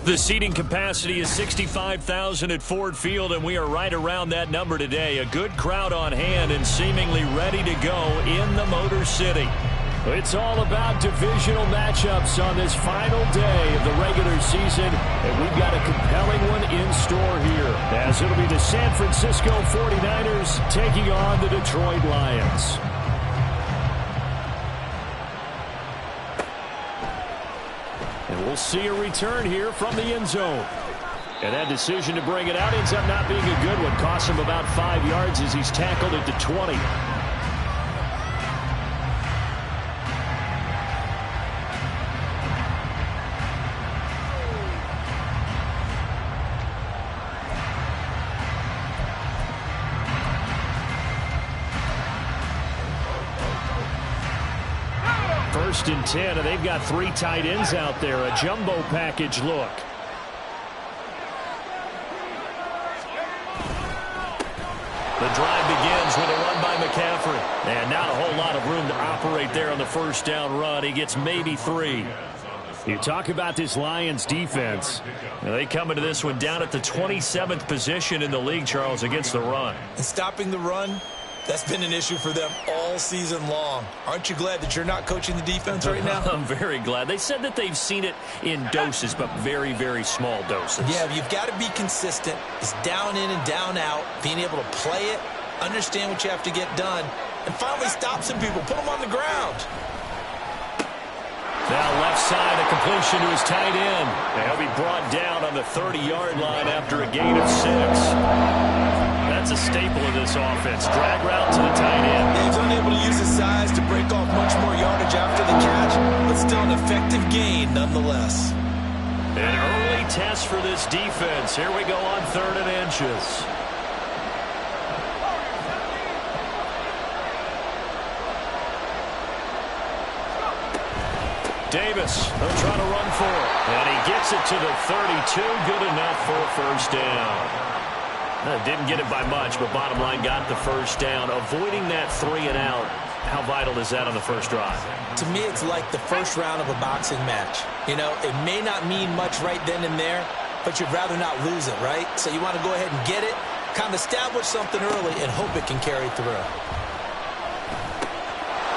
The seating capacity is 65,000 at Ford Field, and we are right around that number today. A good crowd on hand and seemingly ready to go in the Motor City. It's all about divisional matchups on this final day of the regular season, and we've got a compelling one in store here, as it'll be the San Francisco 49ers taking on the Detroit Lions. And we'll see a return here from the end zone. And that decision to bring it out ends up not being a good one. Costs him about 5 yards as he's tackled at the 20. First and 10, and they've got 3 tight ends out there. A jumbo package look. The drive begins with a run by McCaffrey. And not a whole lot of room to operate there on the first down run. He gets maybe 3. You talk about this Lions defense. Now they come into this one down at the 27th position in the league, Charles, against the run. And stopping the run, that's been an issue for them all season long. Aren't you glad that you're not coaching the defense right now? I'm very glad. They said that they've seen it in doses, but very, very small doses. Yeah, you've got to be consistent. It's down in and down out, being able to play it, understand what you have to get done, and finally stop some people, put them on the ground. Now left side, a completion to his tight end. And he'll be brought down on the 30-yard line after a gain of 6. That's a staple of this offense. Drag route to the tight end. He's unable to use his size to break off much more yardage after the catch, but still an effective gain nonetheless. An early test for this defense. Here we go on 3rd and inches. Davis, he'll try to run for it. And he gets it to the 32. Good enough for a first down. Didn't get it by much, but bottom line got the first down. Avoiding that 3 and out, how vital is that on the first drive? To me, it's like the first round of a boxing match. You know, it may not mean much right then and there, but you'd rather not lose it, right? So you want to go ahead and get it, kind of establish something early, and hope it can carry through.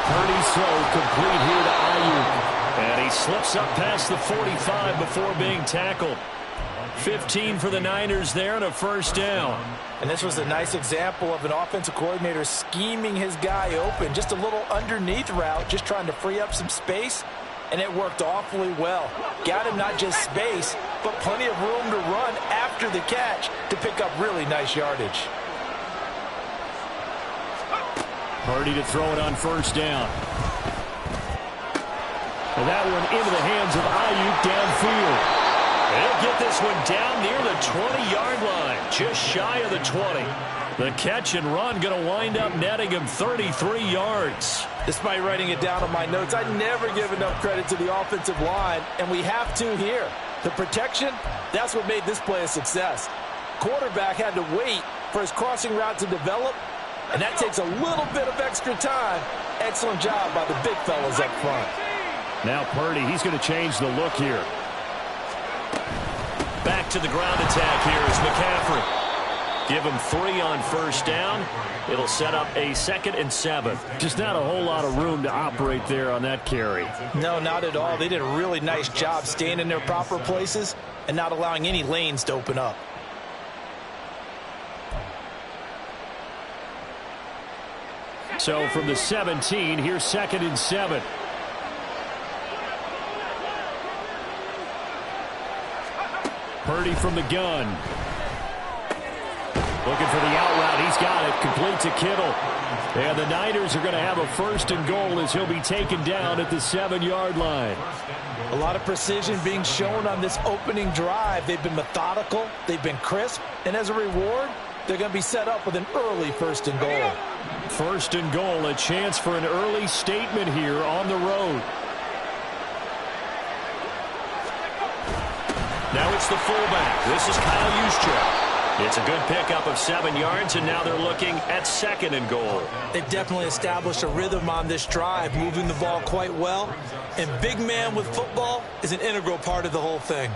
Purdy slow, complete here to Ayuk. And he slips up past the 45 before being tackled. 15 for the Niners there and a first down. And this was a nice example of an offensive coordinator scheming his guy open. Just a little underneath route, just trying to free up some space. And it worked awfully well. Got him not just space, but plenty of room to run after the catch to pick up really nice yardage. Purdy to throw it on first down. And that one into the hands of Ayuk downfield. He'll get this one down near the 20-yard line, just shy of the 20. The catch and run going to wind up netting him 33 yards. Despite writing it down on my notes, I never give enough credit to the offensive line, and we have to here. The protection, that's what made this play a success. Quarterback had to wait for his crossing route to develop, and that takes a little bit of extra time. Excellent job by the big fellas up front. Now Purdy, he's going to change the look here. Back to the ground attack here is McCaffrey. Give him 3 on first down. It'll set up a 2nd and 7. Just not a whole lot of room to operate there on that carry. No, not at all. They did a really nice job staying in their proper places and not allowing any lanes to open up. So from the 17, here's 2nd and 7. Purdy from the gun. Looking for the out route. He's got it. Complete to Kittle. And the Niners are going to have a 1st and goal as he'll be taken down at the 7-yard line. A lot of precision being shown on this opening drive. They've been methodical. They've been crisp. And as a reward, they're going to be set up with an early 1st and goal. 1st and goal. A chance for an early statement here on the road. Now it's the fullback. This is Kyle Juszczyk. It's a good pickup of 7 yards, and now they're looking at 2nd and goal. They've definitely established a rhythm on this drive, moving the ball quite well. And big man with football is an integral part of the whole thing.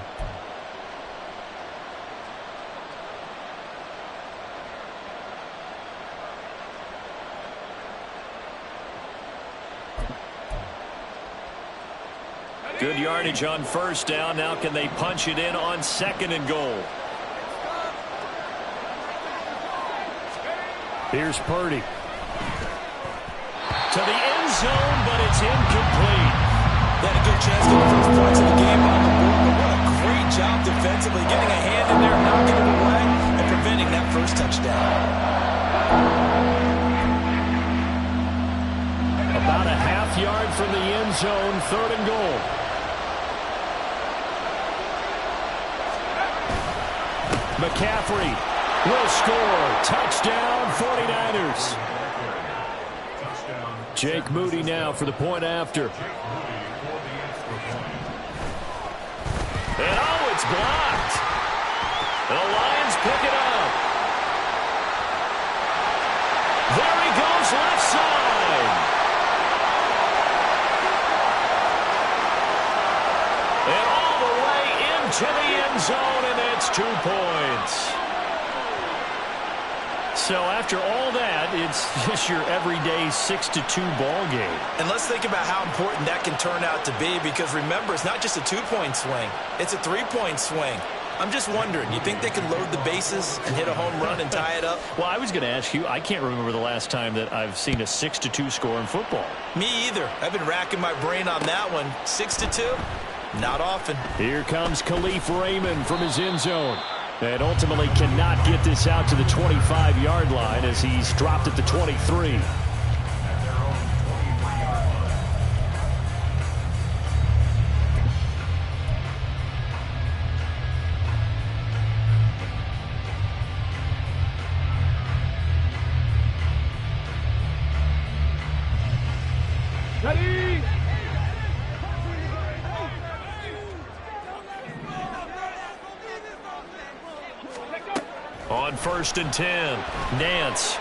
Good yardage on first down. Now can they punch it in on 2nd and goal? Here's Purdy. To the end zone, but it's incomplete. They had a good chance to get the first points of the game on the board, but what a great job defensively, getting a hand in there, knocking it away, and preventing that first touchdown. About a half yard from the end zone, 3rd and goal. McCaffrey will score. Touchdown, 49ers. Jake Moody now for the point after. And oh, it's blocked. The Lions pick it up. There he goes, left side. And all the way into the end zone, and it's 2 points. So after all that, it's just your everyday 6-2 ball game. And let's think about how important that can turn out to be, because remember, it's not just a 2-point swing. It's a 3-point swing. I'm just wondering, you think they can load the bases and hit a home run and tie it up? Well, I was going to ask you, I can't remember the last time that I've seen a 6-2 score in football. Me either. I've been racking my brain on that one. 6-2? Not often. Here comes Khalif Raymond from his end zone. And ultimately cannot get this out to the 25-yard line as he's dropped at the 23. Ready? On 1st and 10, Nance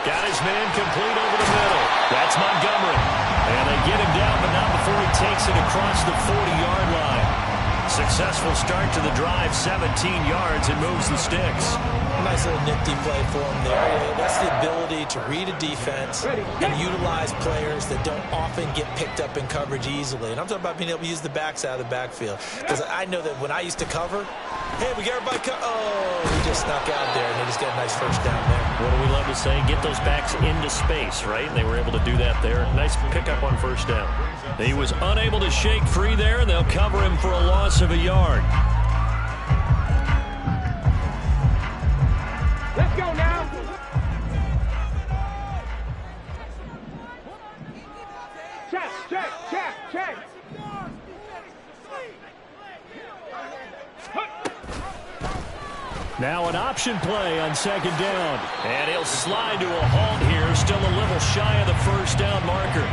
got his man complete over the middle. That's Montgomery. And they get him down, but not before he takes it across the 40-yard line. Successful start to the drive, 17 yards, and moves the sticks. Nice little nifty play for him there. That's the ability to read a defense and utilize players that don't often get picked up in coverage easily. And I'm talking about being able to use the backs out of the backfield. Because I know that when I used to cover, hey, we got everybody he just snuck out there, and they just got a nice first down there. What do we love to say? Get those backs into space, right? And they were able to do that there. Nice pickup on first down. He was unable to shake free there, and they'll cover him for a loss of a yard. Let's go now. Check, check, check, check. Now an option play on 2nd down. And he'll slide to a halt here, still a little shy of the first down marker.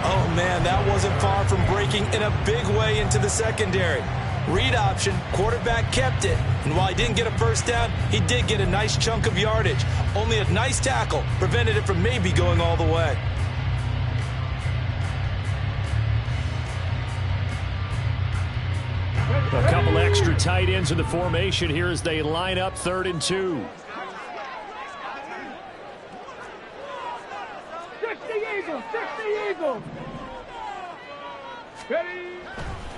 Oh, man, that wasn't far from breaking in a big way into the secondary. Read option, quarterback kept it. And while he didn't get a first down, he did get a nice chunk of yardage. Only a nice tackle prevented it from maybe going all the way. A couple extra tight ends in the formation here as they line up 3rd and 2. 60 Eagles, 60 Eagles. Ready?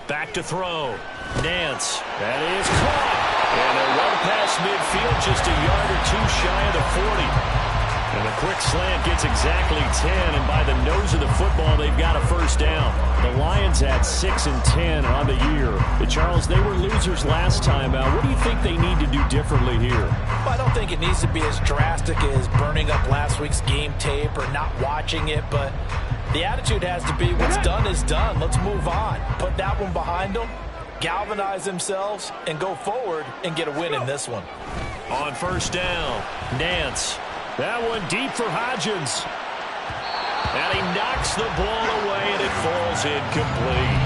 Back to throw. Nance. That is caught. And a run past midfield, just a yard or two shy of the 40. And the quick slant gets exactly 10, and by the nose of the football, they've got a first down. The Lions had 6 and 10 on the year. But Charles, they were losers last time out. What do you think they need to do differently here? Well, I don't think it needs to be as drastic as burning up last week's game tape or not watching it, but the attitude has to be what's done is done. Let's move on. Put that one behind them, galvanize themselves, and go forward and get a win in this one. On first down, Nance. That one deep for Hodgins. And he knocks the ball away, and it falls incomplete.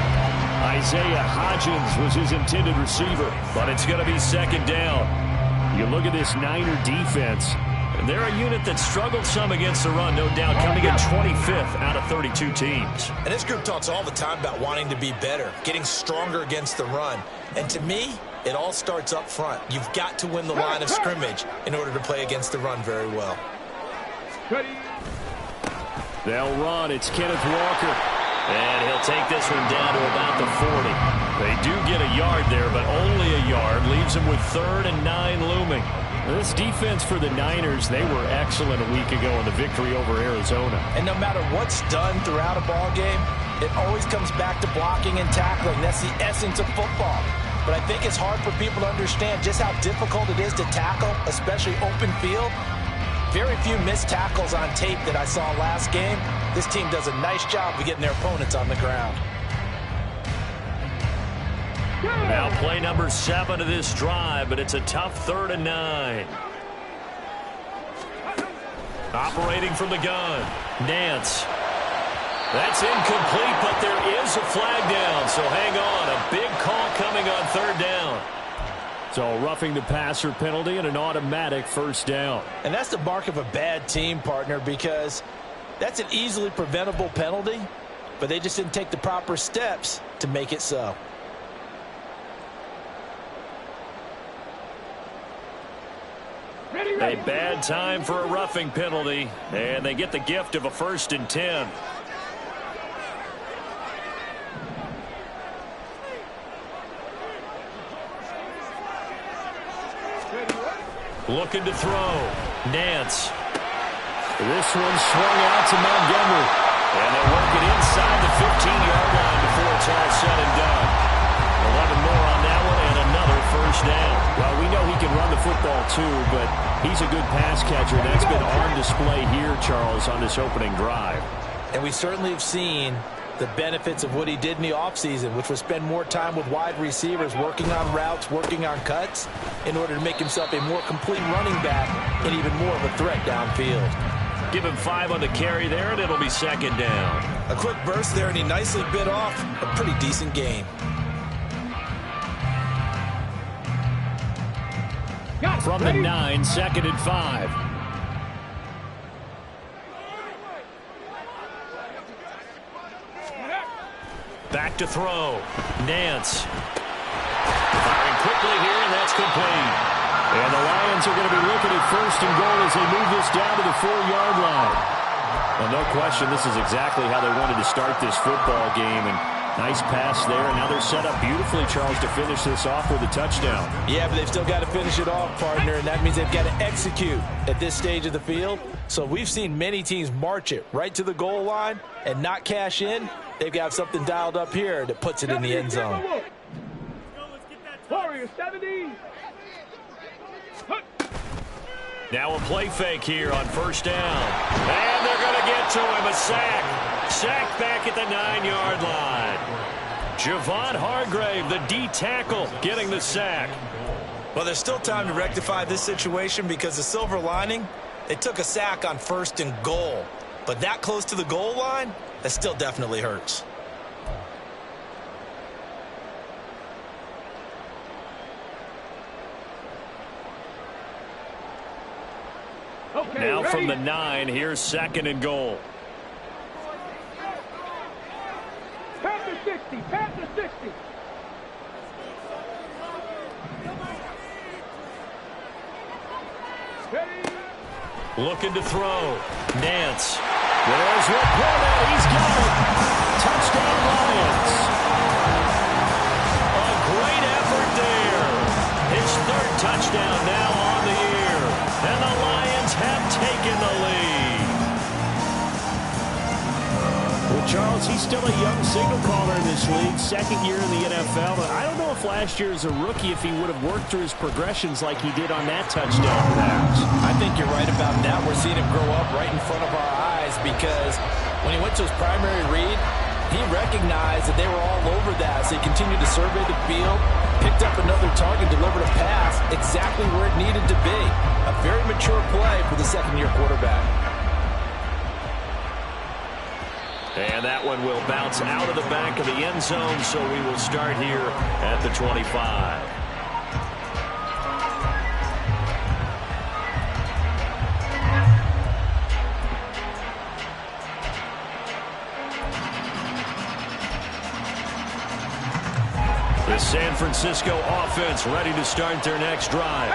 Isaiah Hodgins was his intended receiver, but it's going to be 2nd down. You look at this Niner defense. They're a unit that struggled some against the run, no doubt, coming in 25th out of 32 teams. And this group talks all the time about wanting to be better, getting stronger against the run. And to me, it all starts up front. You've got to win the line of scrimmage in order to play against the run very well. Ready? They'll run. It's Kenneth Walker. And he'll take this one down to about the 40. They do get a yard there, but only a yard. Leaves them with 3rd and 9 looming. This defense for the Niners, they were excellent a week ago in the victory over Arizona. And no matter what's done throughout a ball game, it always comes back to blocking and tackling. That's the essence of football. But I think it's hard for people to understand just how difficult it is to tackle, especially open field. Very few missed tackles on tape that I saw last game. This team does a nice job of getting their opponents on the ground. Now play number 7 of this drive, but it's a tough 3rd and 9. Operating from the gun, Nance. That's incomplete, but there is a flag down, so hang on. A big call coming on 3rd down. So roughing the passer penalty and an automatic 1st down. And that's the mark of a bad team, partner, because that's an easily preventable penalty, but they just didn't take the proper steps to make it so. A bad time for a roughing penalty, and they get the gift of a 1st and 10. Looking to throw. Nance. This one swung out to Montgomery. And they work it inside the 15-yard line before it's all said and done. 11 more on that one and another 1st down. Well, we know he can run the football too, but he's a good pass catcher. That's been on display here, Charles, on this opening drive. And we certainly have seen the benefits of what he did in the offseason, which was spend more time with wide receivers, working on routes, working on cuts, in order to make himself a more complete running back and even more of a threat downfield. Give him 5 on the carry there, and it'll be 2nd down. A quick burst there, and he nicely bit off a pretty decent gain. From the 9, 2nd and 5. Back to throw. Nance. Firing quickly here, and that's complete. And the Lions are going to be looking at 1st and goal as they move this down to the 4-yard line. Well, no question, this is exactly how they wanted to start this football game. And nice pass there, and now they're set up beautifully, Charles, to finish this off with a touchdown. Yeah, but they've still got to finish it off, partner, and that means they've got to execute at this stage of the field. So we've seen many teams march it right to the goal line and not cash in. They've got something dialed up here that puts it in the end zone. Warrior 70. Now a play fake here on 1st down. And they're going to get to him, a sack. Sack back at the 9-yard line. Javon Hargrave, the D tackle, getting the sack. Well, there's still time to rectify this situation because the silver lining, they took a sack on 1st and goal. But that close to the goal line, that still definitely hurts. Okay, now ready? from the 9, here's 2nd and goal. Pass the 60. Pass the 60. Ready? Looking to throw. Nance. There's Laporta. He's got it. Touchdown Lions. A great effort there. His 3rd touchdown now on the year. And the Lions have taken the lead. Well, Charles, he's still a young signal caller in this league. 2nd year in the NFL. But I don't know if last year as a rookie, if he would have worked through his progressions like he did on that touchdown pass. I think you're right about that. We're seeing him grow up right in front of our eyes because when he went to his primary read, he recognized that they were all over that. So he continued to survey the field, picked up another target, delivered a pass exactly where it needed to be. A very mature play for the 2nd-year quarterback. And that one will bounce out of the back of the end zone, so we will start here at the 25. The San Francisco offense ready to start their next drive.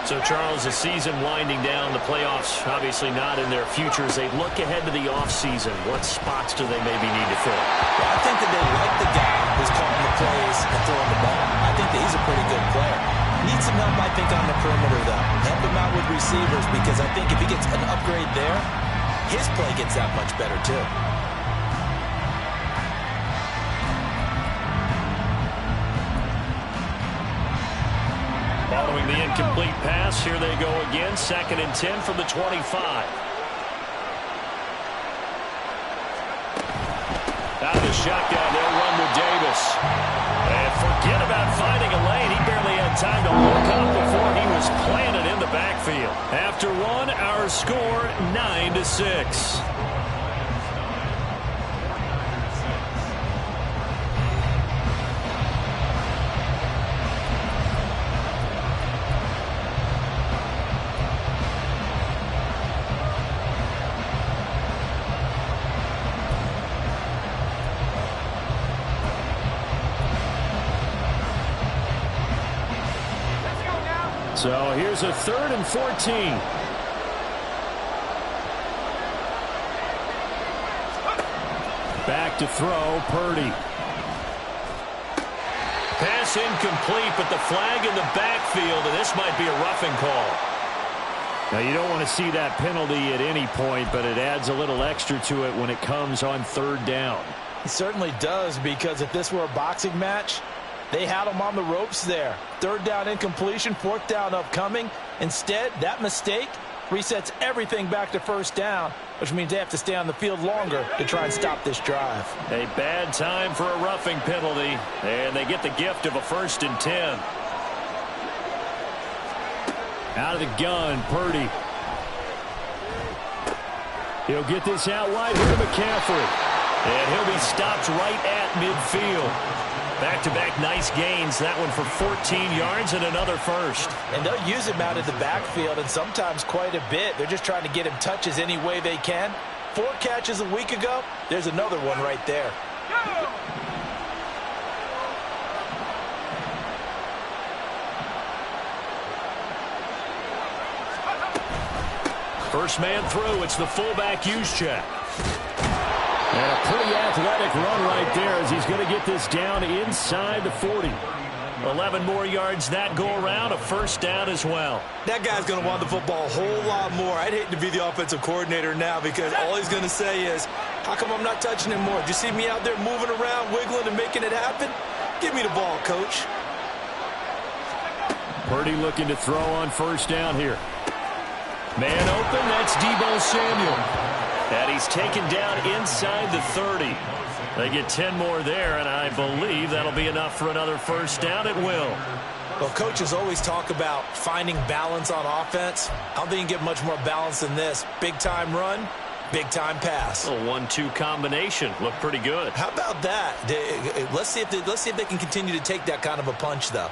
So, Charles, the season winding down, the playoffs obviously not in their future. As they look ahead to the offseason, what spots do they maybe need to fill? Well, I think that they like the guy who's calling the plays and throwing the ball. I think that he's a pretty good player. Needs some help, I think, on the perimeter, though. Help him out with receivers, because I think if he gets an upgrade there, his play gets that much better, too. Following the incomplete pass, here they go again. 2nd and 10 from the 25. Out of the shotgun, they'll run with Davis. And forget about finding a lane. He barely had time to look up before he was planted in the backfield. After one, our score 9-6. So here's a 3rd and 14. Back to throw, Purdy. Pass incomplete, but the flag in the backfield, and this might be a roughing call. Now, you don't want to see that penalty at any point, but it adds a little extra to it when it comes on 3rd down. It certainly does, because if this were a boxing match, they had him on the ropes there. 3rd down incompletion, 4th down upcoming. Instead, that mistake resets everything back to 1st down, which means they have to stay on the field longer to try and stop this drive. A bad time for a roughing penalty, and they get the gift of a 1st and 10. Out of the gun, Purdy. He'll get this out wide here to McCaffrey. And he'll be stopped right at midfield. Back-to-back nice gains. That one for 14 yards and another 1st. And they'll use him out of the backfield, and sometimes quite a bit. They're just trying to get him touches any way they can. 4 catches a week ago. There's another one right there. First man through. It's the fullback use check. And a pretty athletic run right there as he's going to get this down inside the 40. 11 more yards that go around, a 1st down as well. That guy's going to want the football a whole lot more. I'd hate to be the offensive coordinator now, because all he's going to say is, how come I'm not touching him more? Do you see me out there moving around, wiggling, and making it happen? Give me the ball, coach. Purdy looking to throw on 1st down here. Man open, that's Deebo Samuel. And he's taken down inside the 30. They get 10 more there, and I believe that'll be enough for another 1st down. It will. Well, coaches always talk about finding balance on offense. I don't think you can get much more balance than this. Big-time run, big-time pass. A 1-2 combination. Looked pretty good. How about that? Let's see if they can continue to take that kind of a punch, though.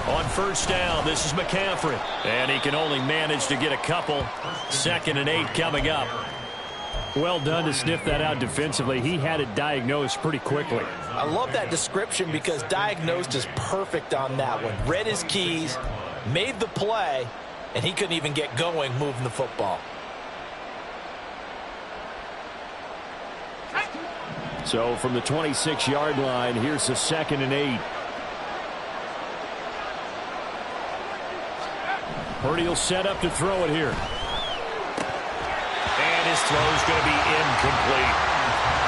On 1st down, this is McCaffrey. And he can only manage to get a couple. 2nd and 8 coming up. Well done to sniff that out defensively. He had it diagnosed pretty quickly. I love that description, because diagnosed is perfect on that one. Read his keys, made the play, and he couldn't even get going moving the football. So from the 26-yard line, here's the 2nd and 8. Purdy will set up to throw it here. And his throw is going to be incomplete.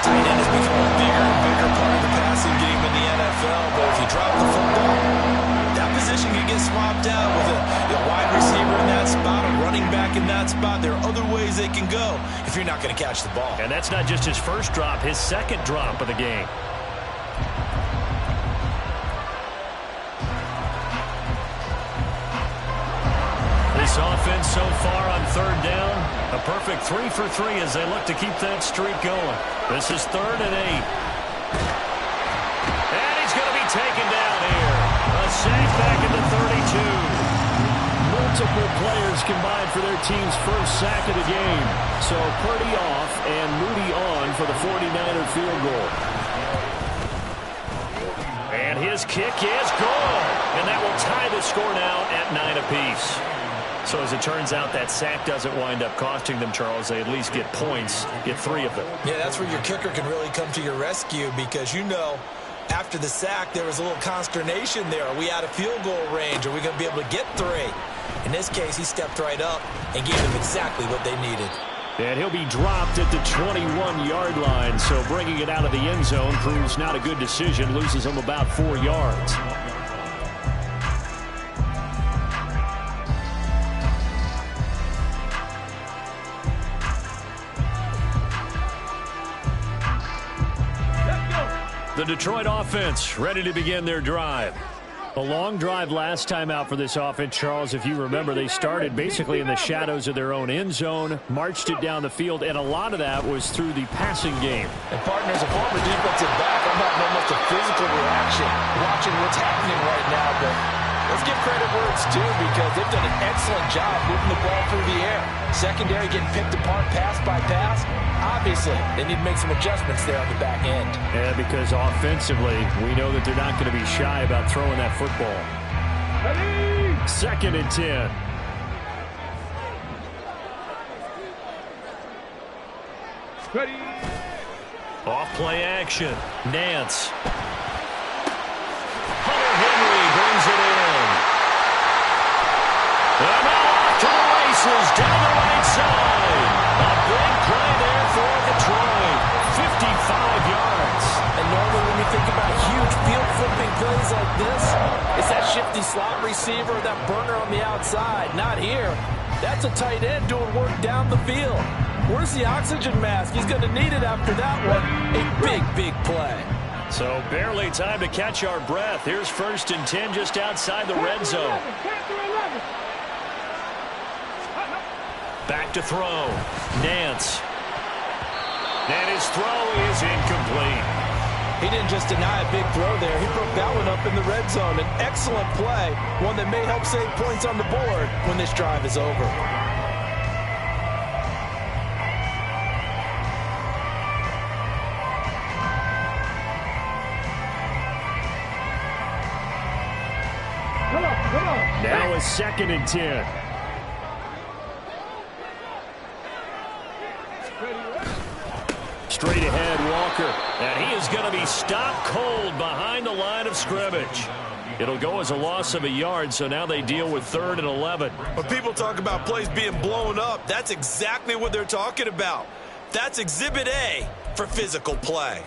Tight end has become a bigger and bigger part of the passing game in the NFL, but if you drop the football, that position can get swapped out with a wide receiver in that spot, a running back in that spot. There are other ways they can go if you're not going to catch the ball. And that's not just his 1st drop, his 2nd drop of the game. This offense so far on 3rd down, a perfect 3 for 3 as they look to keep that streak going. This is 3rd and 8. And he's going to be taken down here. A sack back at the 32. combined for their team's first sack of the game. So Purdy off and Moody on for the 49er field goal. And his kick is good. And that will tie the score now at 9 apiece. So as it turns out, that sack doesn't wind up costing them, Charles. They at least get points, get 3 of them. Yeah, that's where your kicker can really come to your rescue because, you know, after the sack, there was a little consternation there. Are we out of field goal range? Are we going to be able to get 3? In this case, he stepped right up and gave them exactly what they needed. And he'll be dropped at the 21-yard line. So bringing it out of the end zone proves not a good decision. Loses him about 4 yards. The Detroit offense ready to begin their drive. A long drive last time out for this offense, Charles. If you remember, they started basically in the shadows of their own end zone, marched it down the field, and a lot of that was through the passing game. And partners, a former defensive back, I'm having almost a physical reaction watching what's happening right now. But let's give credit where it's due because they've done an excellent job moving the ball through the air. Secondary getting picked apart pass by pass. Obviously, they need to make some adjustments there on the back end. Yeah, because offensively, we know that they're not going to be shy about throwing that football. Ready? 2nd and 10. Ready? Off play action. Nance. Hunter Henry brings it in. And off to the races down the right side. A big play there for Detroit. 55 yards. And normally when we think about huge field-flipping plays like this, it's that shifty slot receiver, that burner on the outside. Not here. That's a tight end doing work down the field. Where's the oxygen mask? He's going to need it after that one. A big, big play. So barely time to catch our breath. Here's 1st and 10 just outside the red zone. Back to throw. Nance. And his throw is incomplete. He didn't just deny a big throw there. He broke that one up in the red zone. An excellent play. One that may help save points on the board when this drive is over. Now a 2nd and 10. Straight ahead, Walker. And he is going to be stopped cold behind the line of scrimmage. It'll go as a loss of a yard, so now they deal with 3rd and 11. When people talk about plays being blown up, that's exactly what they're talking about. That's Exhibit A for physical play.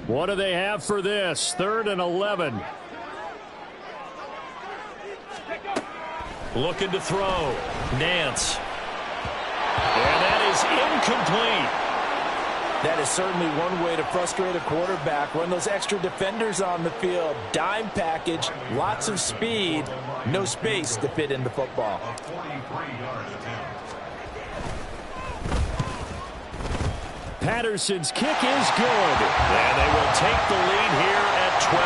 What do they have for this? 3rd and 11. Looking to throw. Nance. And that is incomplete. That is certainly one way to frustrate a quarterback. Run those extra defenders on the field. Dime package, lots of speed, no space to fit in the football. Patterson's kick is good. And they will take the lead here at 12-9.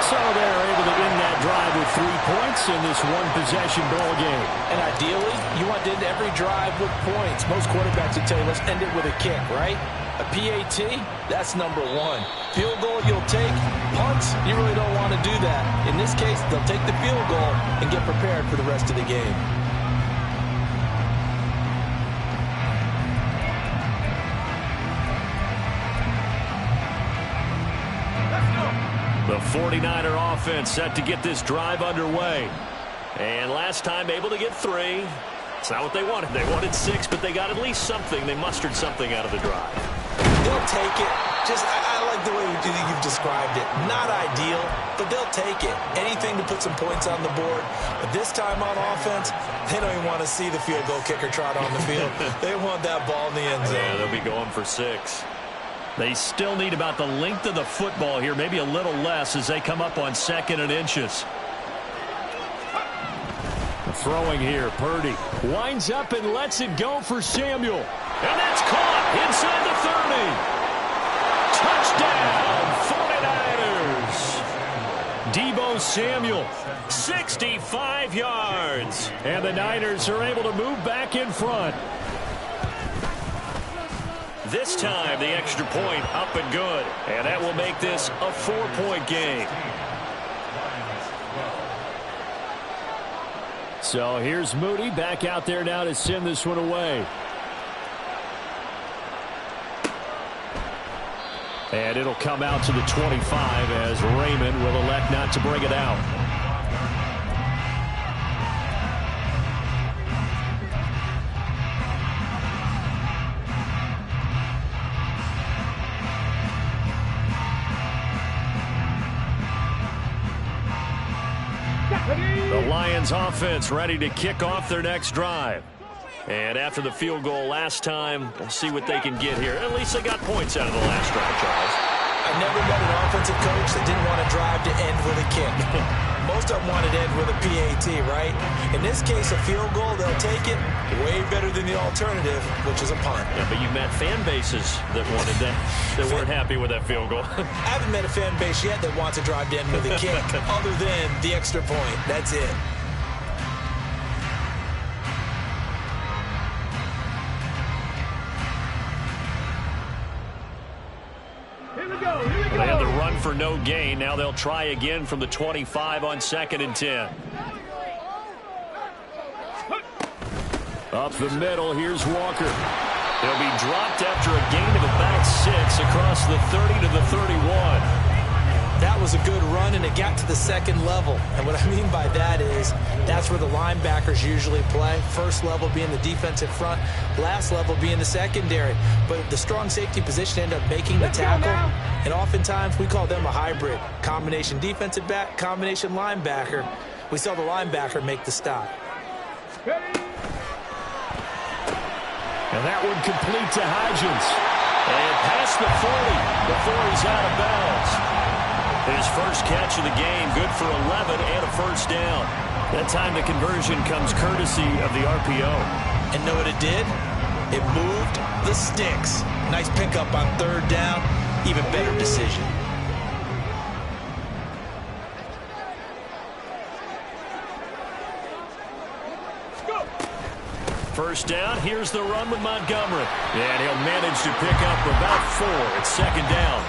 So they're able to end that drive with 3 points in this one-possession ball game. And ideally, you want to end every drive with points. Most quarterbacks would tell you, let's end it with a kick, right? A PAT, that's number 1. Field goal, you'll take. Punts, you really don't want to do that. In this case, they'll take the field goal and get prepared for the rest of the game. The 49er offense set to get this drive underway. And last time able to get 3. It's not what they wanted. They wanted 6, but they got at least something. They mustered something out of the drive. They'll take it. I like the way you've described it. Not ideal, but they'll take it. Anything to put some points on the board. But this time on offense, they don't even want to see the field goal kicker trot on the field. They want that ball in the end zone. Yeah, they'll be going for 6. They still need about the length of the football here, maybe a little less as they come up on 2nd and inches. Throwing here, Purdy winds up and lets it go for Samuel. And that's caught inside the 30. Touchdown, 49ers. Deebo Samuel, 65 yards. And the Niners are able to move back in front. This time, the extra point up and good. And that will make this a 4-point game. So here's Moody back out there now to send this one away. And it'll come out to the 25 as Raymond will elect not to bring it out. The Lions offense ready to kick off their next drive. And after the field goal last time, we'll see what they can get here. At least they got points out of the last drive, Charles. I've never met an offensive coach that didn't want to drive to end with a kick. Most of them wanted to end with a PAT, right? In this case, a field goal, they'll take it way better than the alternative, which is a punt. Yeah, but you met fan bases that wanted that, that weren't happy with that field goal. I haven't met a fan base yet that wants to drive to end with a kick, other than the extra point. That's it. They had the run for no gain. Now they'll try again from the 25 on 2nd and 10. Up the middle, here's Walker. He'll be dropped after a gain of about 6 across the 30 to the 31. That was a good run, and it got to the 2nd level. And what I mean by that is that's where the linebackers usually play. First level being the defensive front, last level being the secondary. But the strong safety position ended up making the tackle. And oftentimes we call them a hybrid. Combination defensive back, combination linebacker. We saw the linebacker make the stop. And that one complete to Hodgins. And past the 40 before he's out of bounds. His first catch of the game, good for 11 and a first down. That time the conversion comes courtesy of the RPO. And know what it did? It moved the sticks. Nice pickup on 3rd down. Even better decision. First down, here's the run with Montgomery. And he'll manage to pick up about 4. It's 2nd down.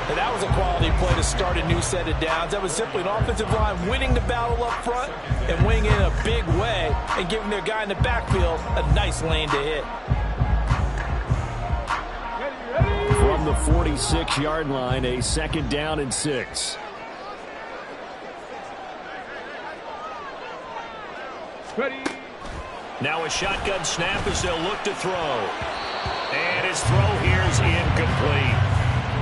And that was a quality play to start a new set of downs. That was simply an offensive line winning the battle up front and winning in a big way and giving their guy in the backfield a nice lane to hit. From the 46-yard line, a 2nd down and 6. Ready. Now a shotgun snap as they'll look to throw. And his throw here is incomplete.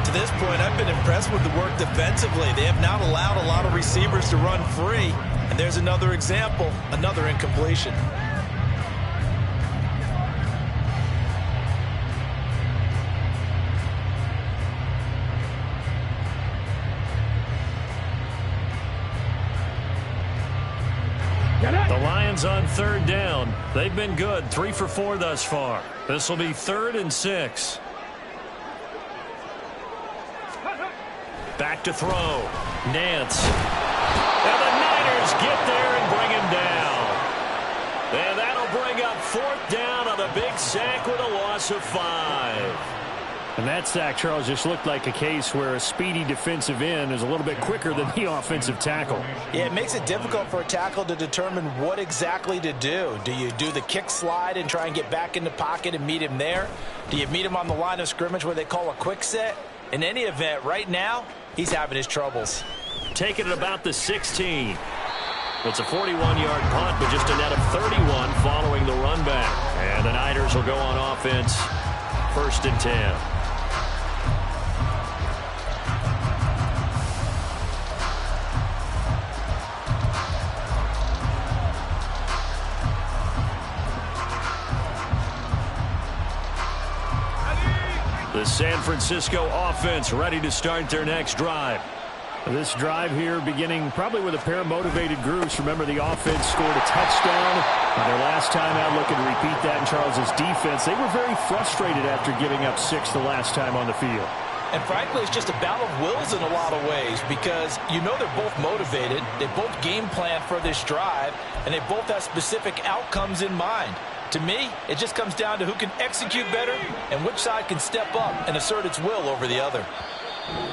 To this point, I've been impressed with the work defensively. They have not allowed a lot of receivers to run free. And there's another example, another incompletion. The Lions on 3rd down. They've been good, 3 for 4 thus far. This will be 3rd and 6. Back to throw. Nance. And the Niners get there and bring him down. And that'll bring up 4th down on a big sack with a loss of 5. And that sack, Charles, just looked like a case where a speedy defensive end is a little bit quicker than the offensive tackle. Yeah, it makes it difficult for a tackle to determine what exactly to do. Do you do the kick slide and try and get back in the pocket and meet him there? Do you meet him on the line of scrimmage where they call a quick set? In any event, right now, he's having his troubles. Taking it about the 16. It's a 41-yard punt, but just a net of 31 following the run back. And the Niners will go on offense, 1st and 10. The San Francisco offense ready to start their next drive. This drive here beginning probably with a pair of motivated groups. Remember, the offense scored a touchdown on their last time out, looking to repeat that in Charles's defense. They were very frustrated after giving up 6 the last time on the field. And frankly, it's just a battle of wills in a lot of ways because you know they're both motivated. They both game plan for this drive, and they both have specific outcomes in mind. To me, it just comes down to who can execute better and which side can step up and assert its will over the other.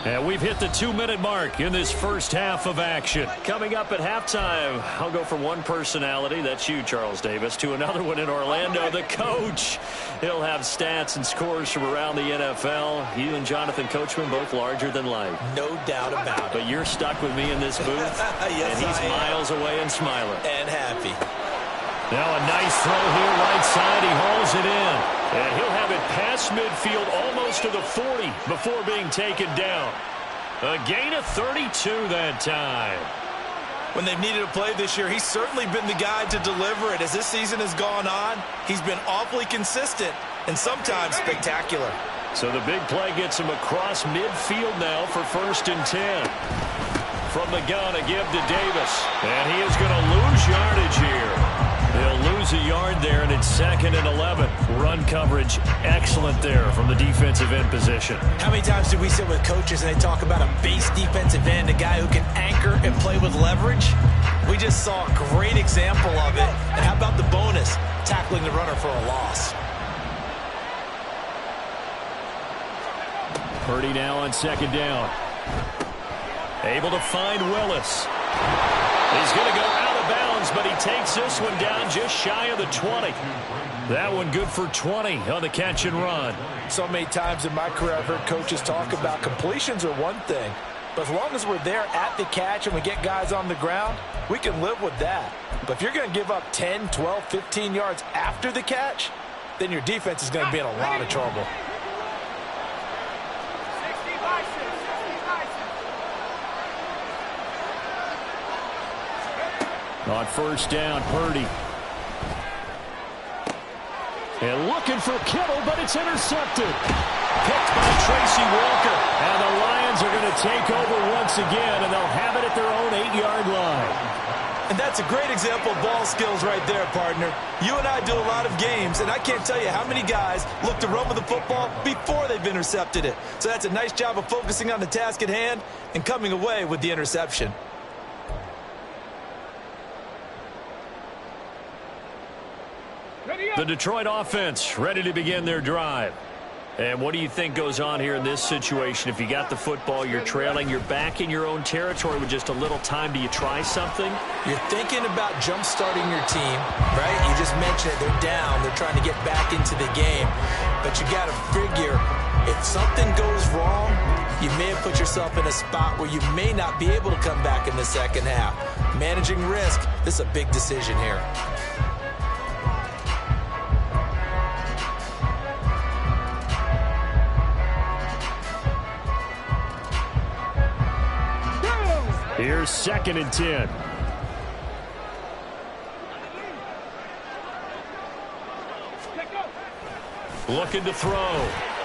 And we've hit the 2-minute mark in this first half of action. Coming up at halftime, I'll go from one personality, that's you, Charles Davis, to another one in Orlando, the coach. He'll have stats and scores from around the NFL. You and Jonathan Coachman both larger than life. No doubt about it. But you're stuck with me in this booth, yes, and he's miles away and smiling. And happy. Now a nice throw here right side. He hauls it in. And he'll have it past midfield almost to the 40 before being taken down. A gain of 32 that time. When they've needed a play this year, he's certainly been the guy to deliver it. As this season has gone on, he's been awfully consistent and sometimes spectacular. So the big play gets him across midfield now for 1st and 10. From the gun, a give to Davis. And he is going to lose yardage here. He'll lose a yard there, and it's 2nd and 11. Run coverage excellent there from the defensive end position. How many times do we sit with coaches and they talk about a base defensive end, a guy who can anchor and play with leverage? We just saw a great example of it. And how about the bonus, tackling the runner for a loss? Purdy now on 2nd down. Able to find Willis. He's going to go out of bounds, but he takes this one down just shy of the 20. That one good for 20 on the catch and run. So many times in my career I've heard coaches talk about completions are one thing, but as long as we're there at the catch and we get guys on the ground, we can live with that. But if you're going to give up 10, 12, 15 yards after the catch, then your defense is going to be in a lot of trouble. On 1st down, Purdy. And looking for Kittle, but it's intercepted. Picked by Tracy Walker. And the Lions are going to take over once again, and they'll have it at their own 8-yard line. And that's a great example of ball skills right there, partner. You and I do a lot of games, and I can't tell you how many guys look to run with the football before they've intercepted it. So that's a nice job of focusing on the task at hand and coming away with the interception. The Detroit offense ready to begin their drive. And what do you think goes on here in this situation? If you got the football, you're trailing, you're back in your own territory with just a little time. Do you try something? You're thinking about jump-starting your team, right? You just mentioned it. They're down. They're trying to get back into the game. But you got to figure, if something goes wrong, you may have put yourself in a spot where you may not be able to come back in the second half. Managing risk, this is a big decision here. Here's 2nd and 10. Looking to throw.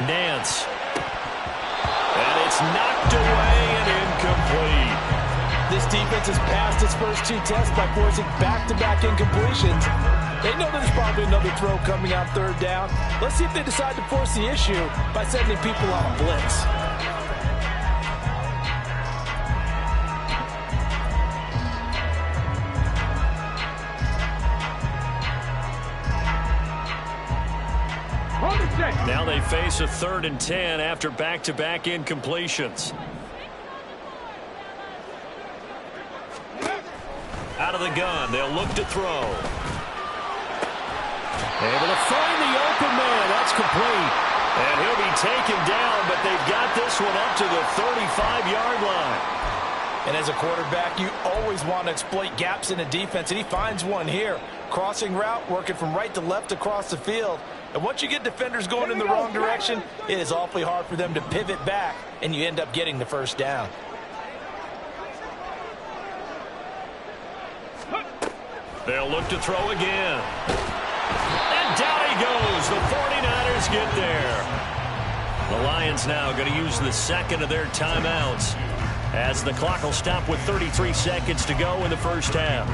Nance. And it's knocked away and incomplete. This defense has passed its first 2 tests by forcing back-to-back incompletions. They know there's probably another throw coming out 3rd down. Let's see if they decide to force the issue by sending people on a blitz. Now they face a 3rd and 10 after back-to-back incompletions. Out of the gun, they'll look to throw. Able to find the open man. That's complete. And he'll be taken down, but they've got this one up to the 35-yard line. And as a quarterback, you always want to exploit gaps in a defense, and he finds one here. Crossing route, working from right to left across the field. And once you get defenders going in the wrong direction, it is awfully hard for them to pivot back, and you end up getting the 1st down. They'll look to throw again. And down he goes. The 49ers get there. The Lions now going to use the second of their timeouts as the clock will stop with 33 seconds to go in the first half.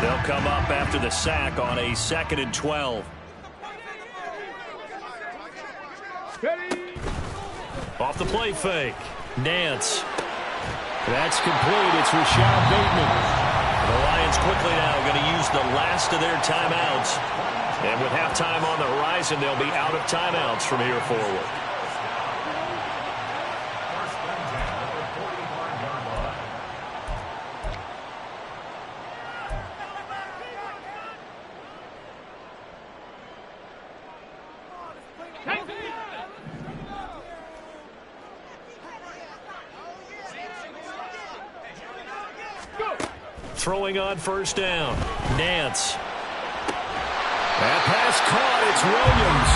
They'll come up after the sack on a 2nd and 12. Off the play fake. Nance. That's complete. It's Rashad Bateman. The Lions quickly now going to use the last of their timeouts. And with halftime on the horizon, they'll be out of timeouts from here forward. Throwing on first down. Nance. That pass caught. It's Williams.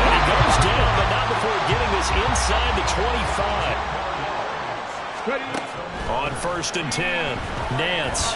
And he goes down, but not before getting this inside the 25. On 1st and 10. Nance.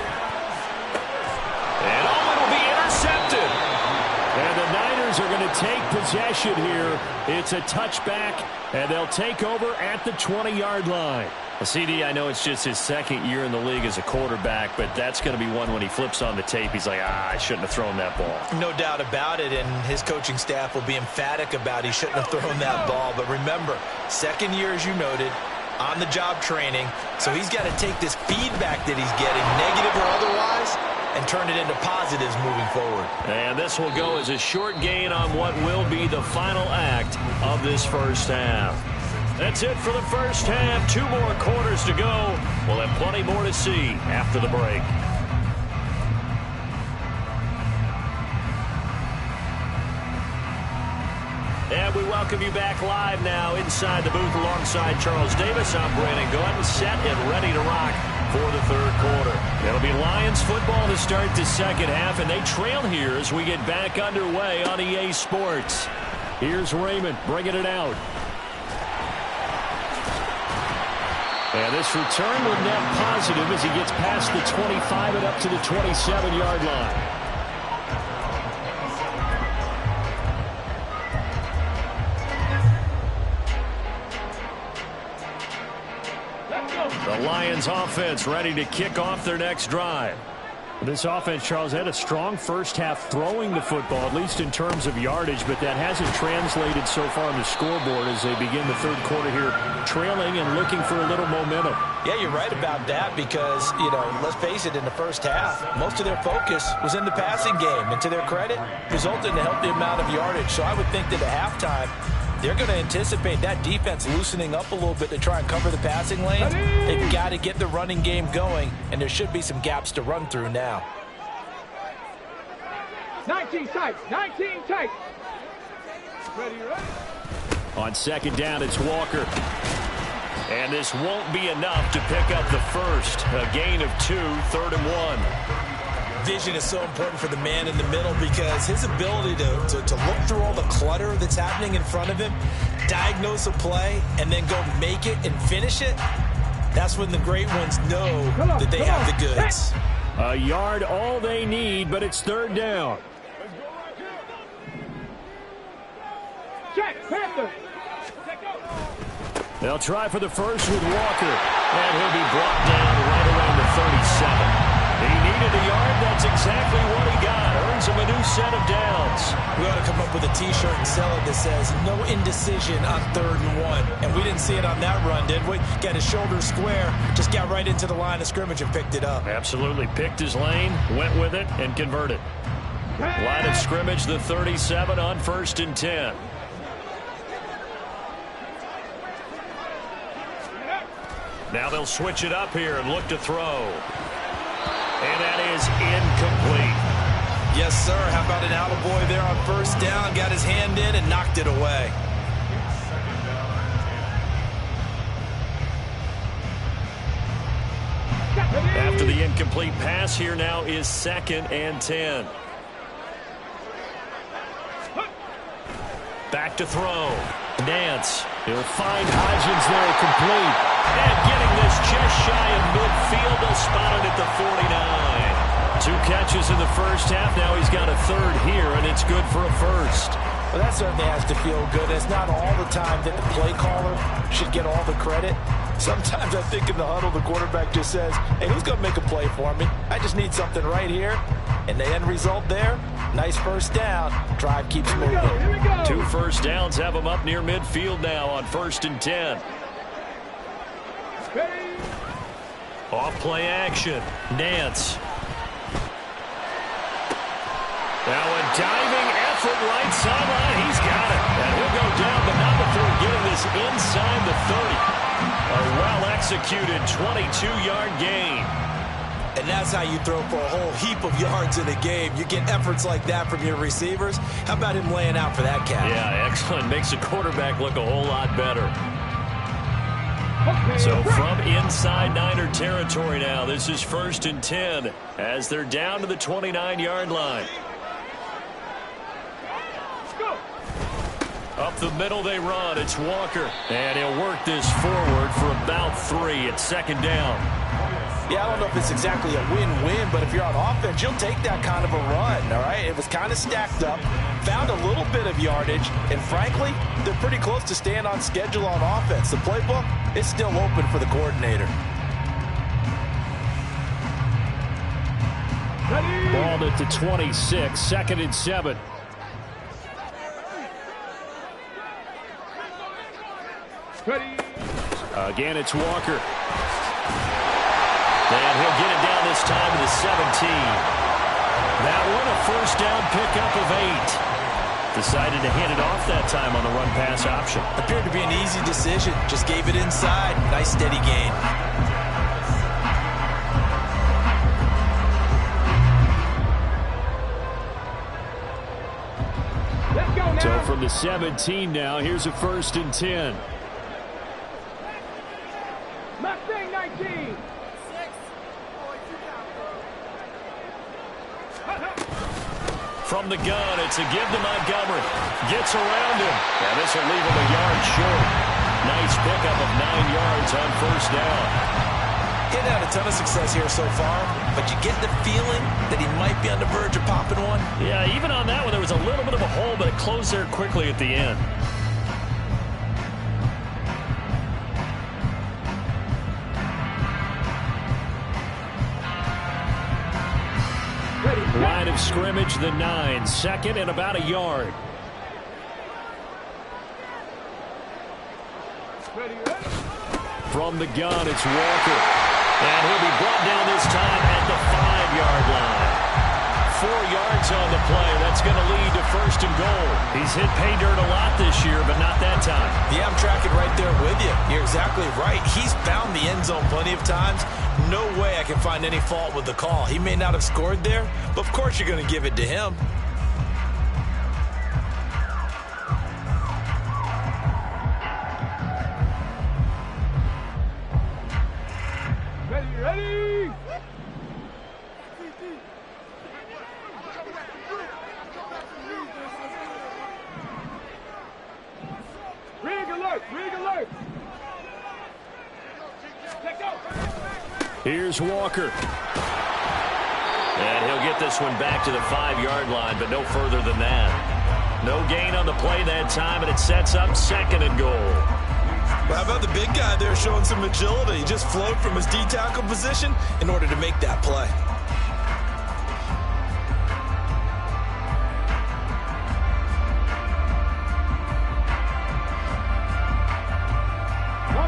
And it'll be intercepted. And the Niners are going to take possession here. It's a touchback, and they'll take over at the 20-yard line. CD, I know it's just his 2nd year in the league as a quarterback, but that's going to be one when he flips on the tape. He's like, I shouldn't have thrown that ball. No doubt about it, and his coaching staff will be emphatic about he shouldn't have thrown that ball. But remember, 2nd year, as you noted, on-the-job training, so he's got to take this feedback that he's getting, negative or otherwise, and turn it into positives moving forward. And this will go as a short gain on what will be the final act of this first half. That's it for the first half. 2 more quarters to go. We'll have plenty more to see after the break. And we welcome you back live now inside the booth alongside Charles Davis. I'm Brandon Gordon, set and ready to rock for the 3rd quarter. It'll be Lions football to start the second half, and they trail here as we get back underway on EA Sports. Here's Raymond bringing it out. And this return will net positive as he gets past the 25 and up to the 27-yard line. The Lions offense ready to kick off their next drive. This offense, Charles, had a strong first half throwing the football, at least in terms of yardage, but that hasn't translated so far on the scoreboard as they begin the 3rd quarter here, trailing and looking for a little momentum. Yeah, you're right about that because, let's face it, in the first half, most of their focus was in the passing game. And to their credit, resulted in a healthy amount of yardage. So I would think that at halftime, they're going to anticipate that defense loosening up a little bit to try and cover the passing lanes. They've got to get the running game going, and there should be some gaps to run through now. 19 tight, 19 tight. Ready, ready. On 2nd down, it's Walker. And this won't be enough to pick up the first. A gain of 2, 3rd and 1. Vision is so important for the man in the middle because his ability to look through all the clutter that's happening in front of him, diagnose a play, and then go make it and finish it, that's when the great ones know that they have the goods. A yard all they need, but it's 3rd down. Check, Panther. They'll try for the first with Walker, and he'll be brought down right around the 37. He needed a yard. That's exactly what he got. Earns him a new set of downs. We ought to come up with a T-shirt and sell it that says, no indecision on 3rd and 1. And we didn't see it on that run, did we? Got his shoulder square, just got right into the line of scrimmage and picked it up. Absolutely. Picked his lane, went with it, and converted. Line of scrimmage, the 37 on 1st and 10. Now they'll switch it up here and look to throw. And that is incomplete. Yes, sir. How about an attaboy there on 1st down? Got his hand in and knocked it away. After the incomplete pass, here now is 2nd and 10. Back to throw. Nance. He'll find Hodgins there complete. And getting this just shy of midfield, they'll spot it at the 49. 2 catches in the first half. Now he's got a third here, and it's good for a first. Well, that certainly has to feel good. It's not all the time that the play caller should get all the credit. Sometimes I think in the huddle, the quarterback just says, hey, who's going to make a play for me? I just need something right here. And the end result there, nice first down. Drive keeps moving. Here we go. 2 first downs have him up near midfield now on 1st and 10. Ready. Off play action. Nance. Now a diving effort right sideline. He's got it. And he'll go down, but not before getting this inside the 30. A well-executed 22-yard gain. And that's how you throw for a whole heap of yards in a game. You get efforts like that from your receivers. How about him laying out for that catch? Yeah, excellent. Makes the quarterback look a whole lot better. So from inside Niner territory now, this is 1st and 10 as they're down to the 29-yard line. Up the middle they run. It's Walker. And he'll work this forward for about 3 at 2nd down. Yeah, I don't know if it's exactly a win-win, but if you're on offense, you'll take that kind of a run, all right? It was kind of stacked up, found a little bit of yardage, and frankly, they're pretty close to staying on schedule on offense. The playbook is still open for the coordinator. Ball at the 26, 2nd and 7. Ready. Again, it's Walker. And he'll get it down this time to the 17. That one a first down pickup of 8. Decided to hand it off that time on the run-pass option. Appeared to be an easy decision. Just gave it inside. Nice steady gain. Let's go now. So from the 17 now, here's a 1st and 10. Mustang 19. From the gun, it's a give to Montgomery. Gets around him. And this will leave him a yard short. Nice pickup of 9 yards on 1st down. He's had a ton of success here so far, but you get the feeling that he might be on the verge of popping one. Yeah, even on that one, there was a little bit of a hole, but it closed there quickly at the end. Line of scrimmage, the 9. 2nd and about a yard. Ready, ready. From the gun, it's Walker. And he'll be brought down this time at the 5-yard line. 4 yards on the play. That's going to lead to 1st and goal. He's hit pay dirt a lot this year, but not that time. Yeah, I'm tracking right there with you. You're exactly right. He's found the end zone plenty of times. No way I can find any fault with the call. He may not have scored there, but of course you're going to give it to him. Ready, ready. Rig alert, rig alert. Let go. Here's Walker. And he'll get this one back to the 5-yard line, but no further than that. No gain on the play that time, and it sets up 2nd and goal. Well, how about the big guy there showing some agility? He just flowed from his D-tackle position in order to make that play.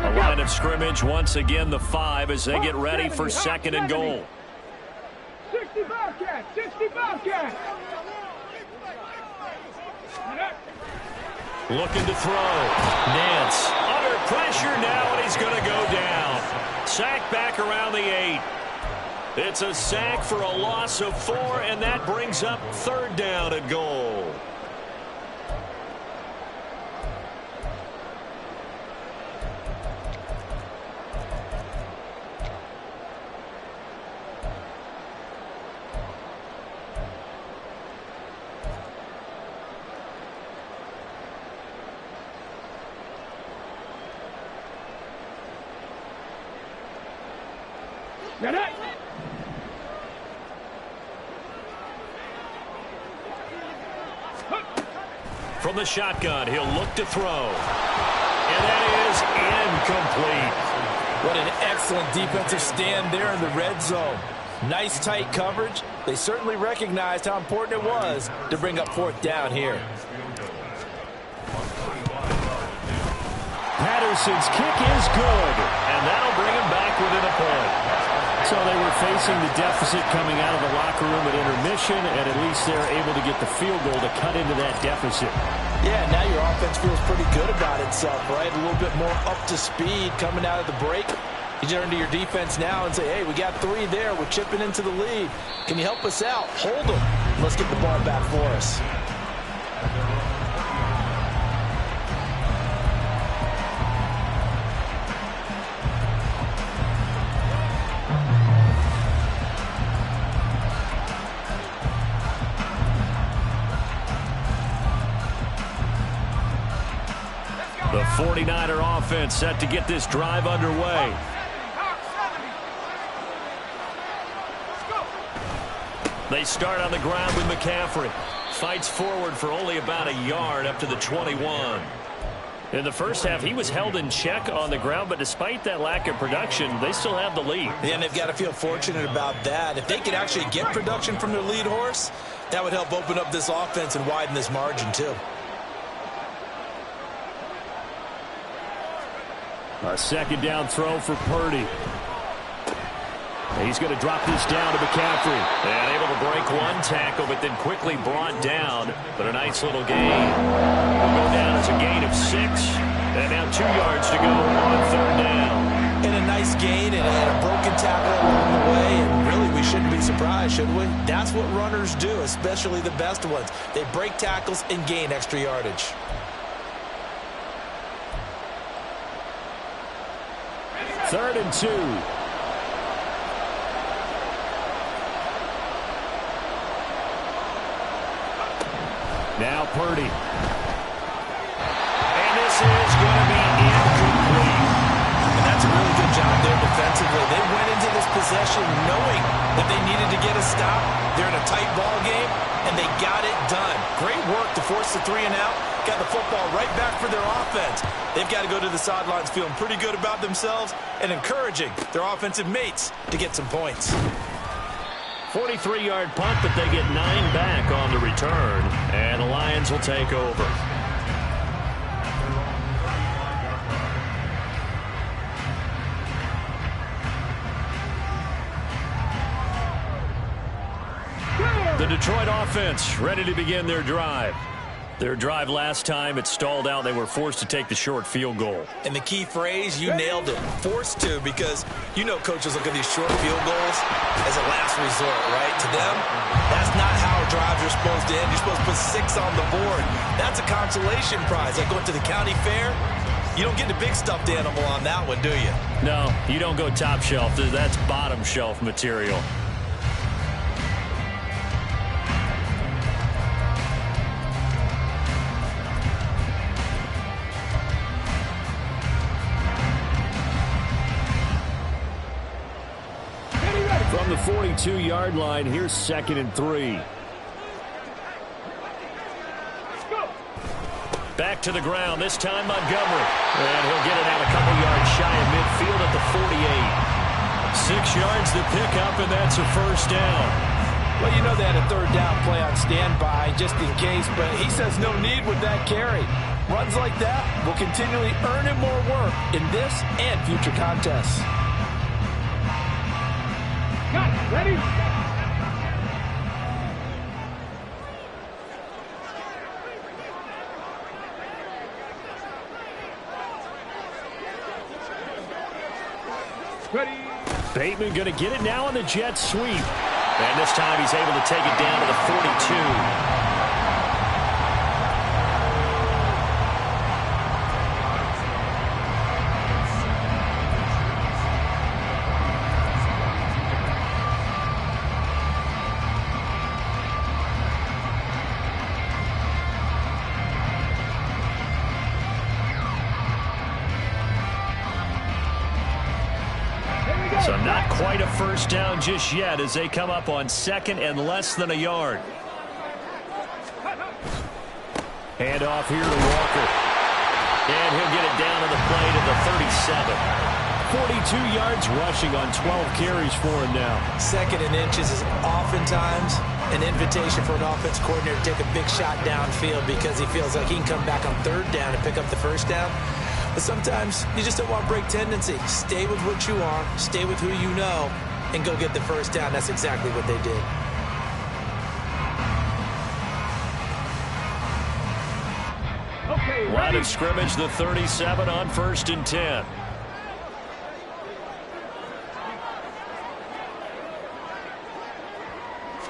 A line of scrimmage, once again the 5 as they get ready for 2nd and goal. 60 Bobcat, 60 Bobcat. Looking to throw. Nance under pressure now, and he's going to go down. Sack back around the 8. It's a sack for a loss of 4, and that brings up 3rd down and goal. Ready? From the shotgun, he'll look to throw. And that is incomplete. What an excellent defensive stand there in the red zone. Nice tight coverage. They certainly recognized how important it was to bring up fourth down here. Patterson's kick is good, and that'll bring him back within a point. So they were facing the deficit coming out of the locker room at intermission, and at least they're able to get the field goal to cut into that deficit. Yeah, now your offense feels pretty good about itself, right? A little bit more up to speed coming out of the break. You turn to your defense now and say, hey, we got 3 there. We're chipping into the lead. Can you help us out? Hold them. Let's get the ball back for us. The 49er offense set to get this drive underway. They start on the ground with McCaffrey. Fights forward for only about a yard up to the 21. In the first half, he was held in check on the ground, but despite that lack of production, they still have the lead. Yeah, and they've got to feel fortunate about that. If they could actually get production from their lead horse, that would help open up this offense and widen this margin too. A second down throw for Purdy. He's going to drop this down to McCaffrey. And able to break one tackle, but then quickly brought down. But a nice little gain. Will go down as a gain of 6. And now 2 yards to go on third down. And a nice gain and a broken tackle along the way. And really, we shouldn't be surprised, should we? That's what runners do, especially the best ones. They break tackles and gain extra yardage. Third and 2. Now Purdy. And this is going to be incomplete. And that's a really good job there defensively. They went into this possession knowing that they needed to get a stop. They're in a tight ball game, and they got it done. Great work to force the 3 and out. Got the football right back for their offense. They've got to go to the sidelines feeling pretty good about themselves and encouraging their offensive mates to get some points. 43-yard punt, but they get 9 back on the return. And the Lions will take over. The Detroit offense ready to begin their drive. Their drive last time, it stalled out. They were forced to take the short field goal. And the key phrase, you nailed it. Forced to, because you know coaches look at these short field goals as a last resort, right? To them, that's not how drives are supposed to end. You're supposed to put 6 on the board. That's a consolation prize. Like going to the county fair, you don't get the big stuffed animal on that one, do you? No, you don't go top shelf. That's bottom shelf material. From the 42-yard line, here's 2nd and 3. Back to the ground, this time Montgomery. And he'll get it out a couple yards shy of midfield at the 48. 6 yards to pick up, and that's a first down. Well, you know they had a third down play on standby just in case, but he says no need with that carry. Runs like that will continually earn him more work in this and future contests. Got it. Ready? Ready? Bateman going to get it now on the jet sweep. And this time he's able to take it down to the 42. quite a first down just yet as they come up on second and less than a yard. Hand off here to Walker. And he'll get it down to the play to the 37. 42 yards rushing on 12 carries for him now. Second and inches is oftentimes an invitation for an offense coordinator to take a big shot downfield because he feels like he can come back on third down and pick up the first down. But sometimes you just don't want to break tendency. Stay with what you are, stay with who you know, and go get the first down. That's exactly what they did. Okay, Line of scrimmage, the 37 on 1st and 10.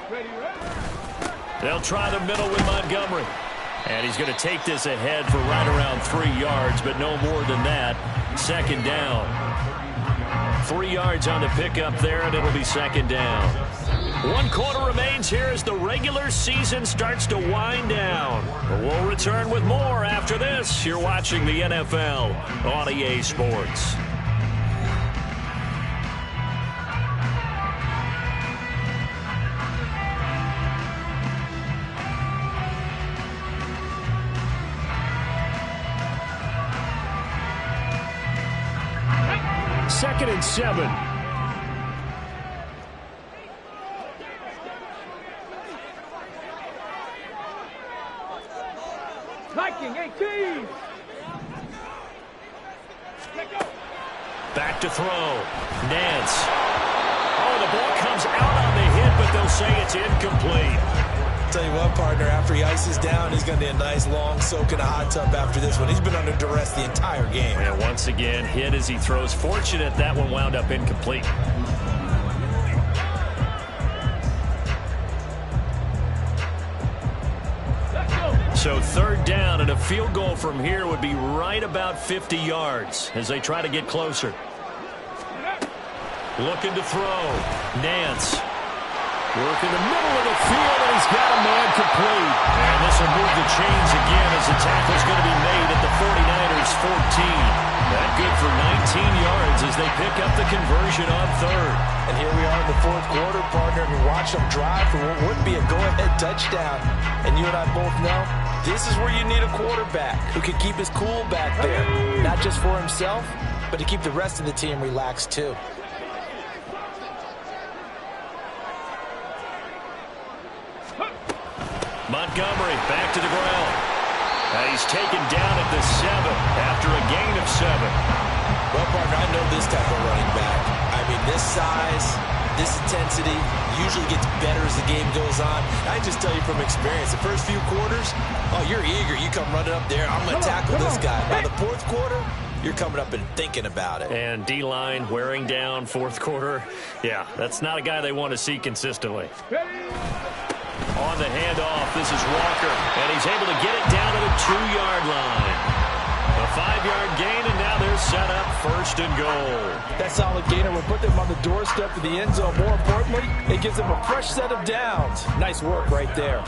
ready, ready. They'll try the middle with Montgomery. And he's going to take this ahead for right around 3 yards, but no more than that. Second down. 3 yards on the pickup there, and it'll be second down. 1 quarter remains here as the regular season starts to wind down. But we'll return with more after this. You're watching the NFL on EA Sports. Second and 7. Viking 18. Back to throw. Nance. Oh, the ball comes out on the hit, but they'll say it's incomplete. Tell you what, partner, after he ices down, he's going to be a nice long soak in a hot tub after this one. He's been under duress the entire game. And once again, hit as he throws. Fortunate that one wound up incomplete. So third down, and a field goal from here would be right about 50 yards as they try to get closer. Looking to throw. Nance. Work in the middle of the field, and he's got a man complete. And this will move the chains again as the tackle's going to be made at the 49ers 14. That good for 19 yards as they pick up the conversion on third. And here we are in the fourth quarter, partner, and watch them drive for what would be a go-ahead touchdown. And you and I both know this is where you need a quarterback who can keep his cool back there, not just for himself, but to keep the rest of the team relaxed too. Montgomery back to the ground. And he's taken down at the 7 after a gain of 7. Well, partner, I know this type of running back. I mean, this size, this intensity usually gets better as the game goes on. I just tell you from experience, the first few quarters, oh, you're eager. You come running up there. I'm going to tackle this guy. By the fourth quarter, you're coming up and thinking about it. And D-line wearing down fourth quarter. Yeah, that's not a guy they want to see consistently. On the handoff, this is Walker, and he's able to get it down to the 2-yard line. A 5-yard gain, and now they're set up 1st and goal. That solid gainer will put them on the doorstep of the end zone. More importantly, it gives them a fresh set of downs. Nice work right there.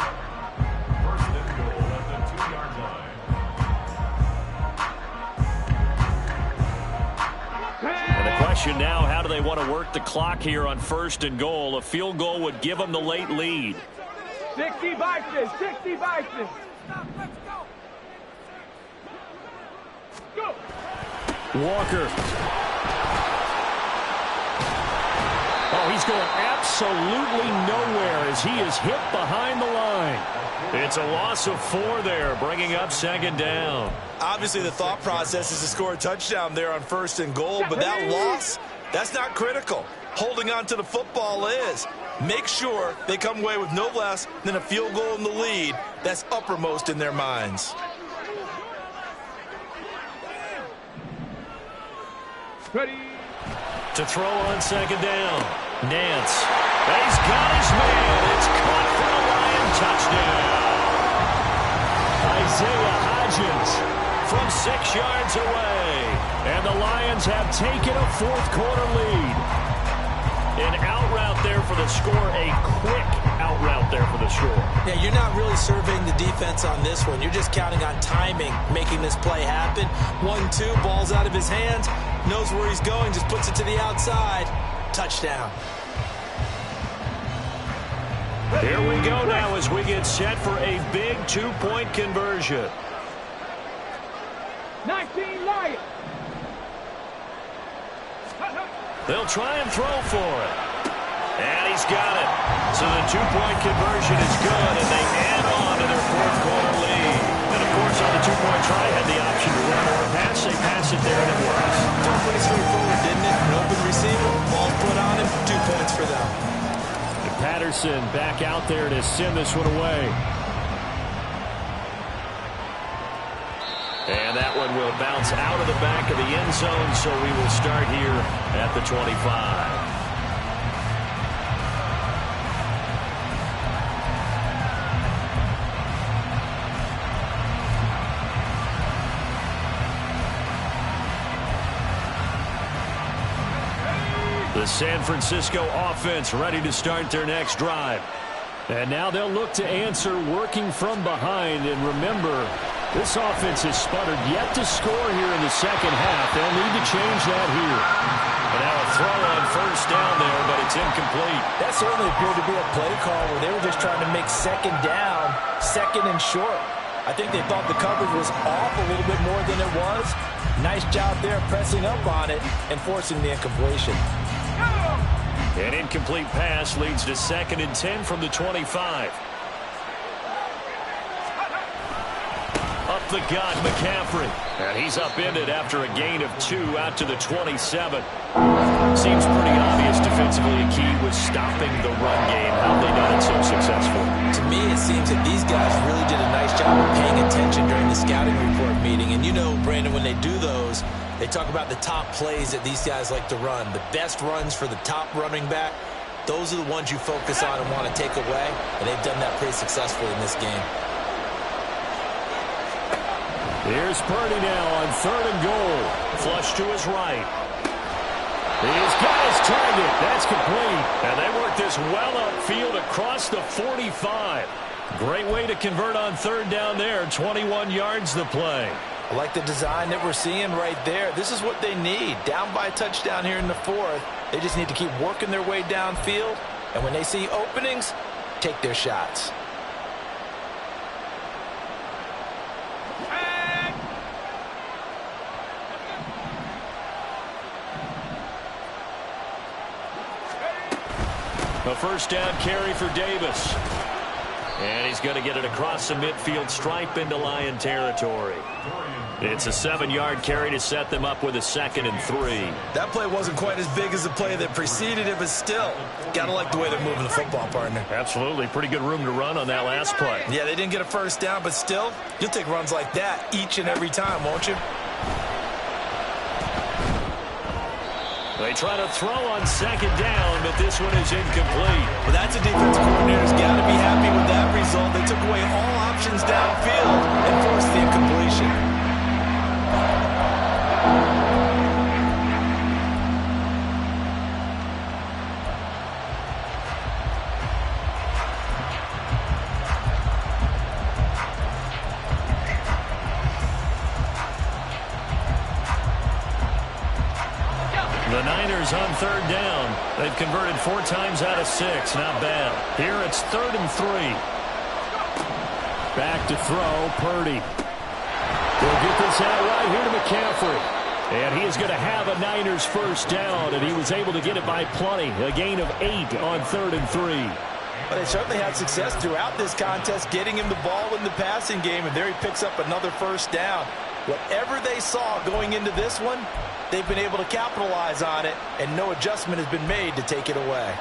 And the question now, how do they want to work the clock here on 1st and goal? A field goal would give them the late lead. 60 Vikings, 60 Vikings. Go. Walker. Oh, he's going absolutely nowhere as he is hit behind the line. It's a loss of 4 there, bringing up 2nd down. Obviously, the thought process is to score a touchdown there on 1st and goal, but that loss, that's not critical. Holding on to the football is. Make sure they come away with no less than a field goal in the lead. That's uppermost in their minds. Ready. To throw on 2nd down. Nance. He's got his man. It's caught for a Lion touchdown. Isaiah Hodgins from 6 yards away. And the Lions have taken a fourth quarter lead. An out route there for the score, a quick out route there for the score. Yeah, you're not really surveying the defense on this one. You're just counting on timing, making this play happen. 1-2, ball's out of his hands, knows where he's going, just puts it to the outside. touchdown. Here we go now as we get set for a big two-point conversion. 19 Lions. They'll try and throw for it. And he's got it. So the two-point conversion is good, and they add on to their fourth quarter lead. And, of course, on the two-point try, had the option to run or pass. They pass it there, and it works. Pretty straightforward, didn't it? An open receiver, ball put on him, 2 points for them. And Patterson back out there to send this one away. And that one will bounce out of the back of the end zone, so we will start here at the 25. The San Francisco offense ready to start their next drive. And now they'll look to answer working from behind. And remember, this offense has sputtered yet to score here in the second half. They'll need to change that here. And now a throw on first down there, but it's incomplete. That certainly appeared to be a play call where they were just trying to make second down, second and short. I think they thought the coverage was off a little bit more than it was. Nice job there pressing up on it and forcing the incompletion. An incomplete pass leads to 2nd and 10 from the 25. Up the gut, McCaffrey. And he's upended after a gain of 2 out to the 27. Seems pretty obvious defensively a key was stopping the run game. How they done it so successful? To me, it seems that these guys really did a nice job of paying attention during the scouting report meeting. And you know, Brandon, when they do those, they talk about the top plays that these guys like to run. The best runs for the top running back, those are the ones you focus on and want to take away. And they've done that pretty successfully in this game. Here's Purdy now on 3rd and goal. Flush to his right. He's got his target. That's complete. And they work this well upfield across the 45. Great way to convert on 3rd down there. 21 yards the play. I like the design that we're seeing right there. This is what they need. Down by a touchdown here in the 4th. They just need to keep working their way downfield. And when they see openings, take their shots. A first down carry for Davis. And he's going to get it across the midfield stripe into Lion territory. It's a 7-yard carry to set them up with a 2nd and 3. That play wasn't quite as big as the play that preceded it, but still, gotta like the way they're moving the football, partner. Absolutely. Pretty good room to run on that last play. Yeah, they didn't get a first down, but still, you'll take runs like that each and every time, won't you? They try to throw on 2nd down, but this one is incomplete. Well, that's a defensive coordinator's got to be happy with that result. They took away all options downfield and forced the incompletion. The Niners on 3rd down. They've converted 4 times out of 6. Not bad. Here it's 3rd and 3. Back to throw, Purdy. We'll get this out right here to McCaffrey. And he is going to have a Niners first down, and he was able to get it by plenty. A gain of 8 on 3rd and 3. But they certainly had success throughout this contest, getting him the ball in the passing game, and there he picks up another first down. Whatever they saw going into this one, they've been able to capitalize on it, and no adjustment has been made to take it away.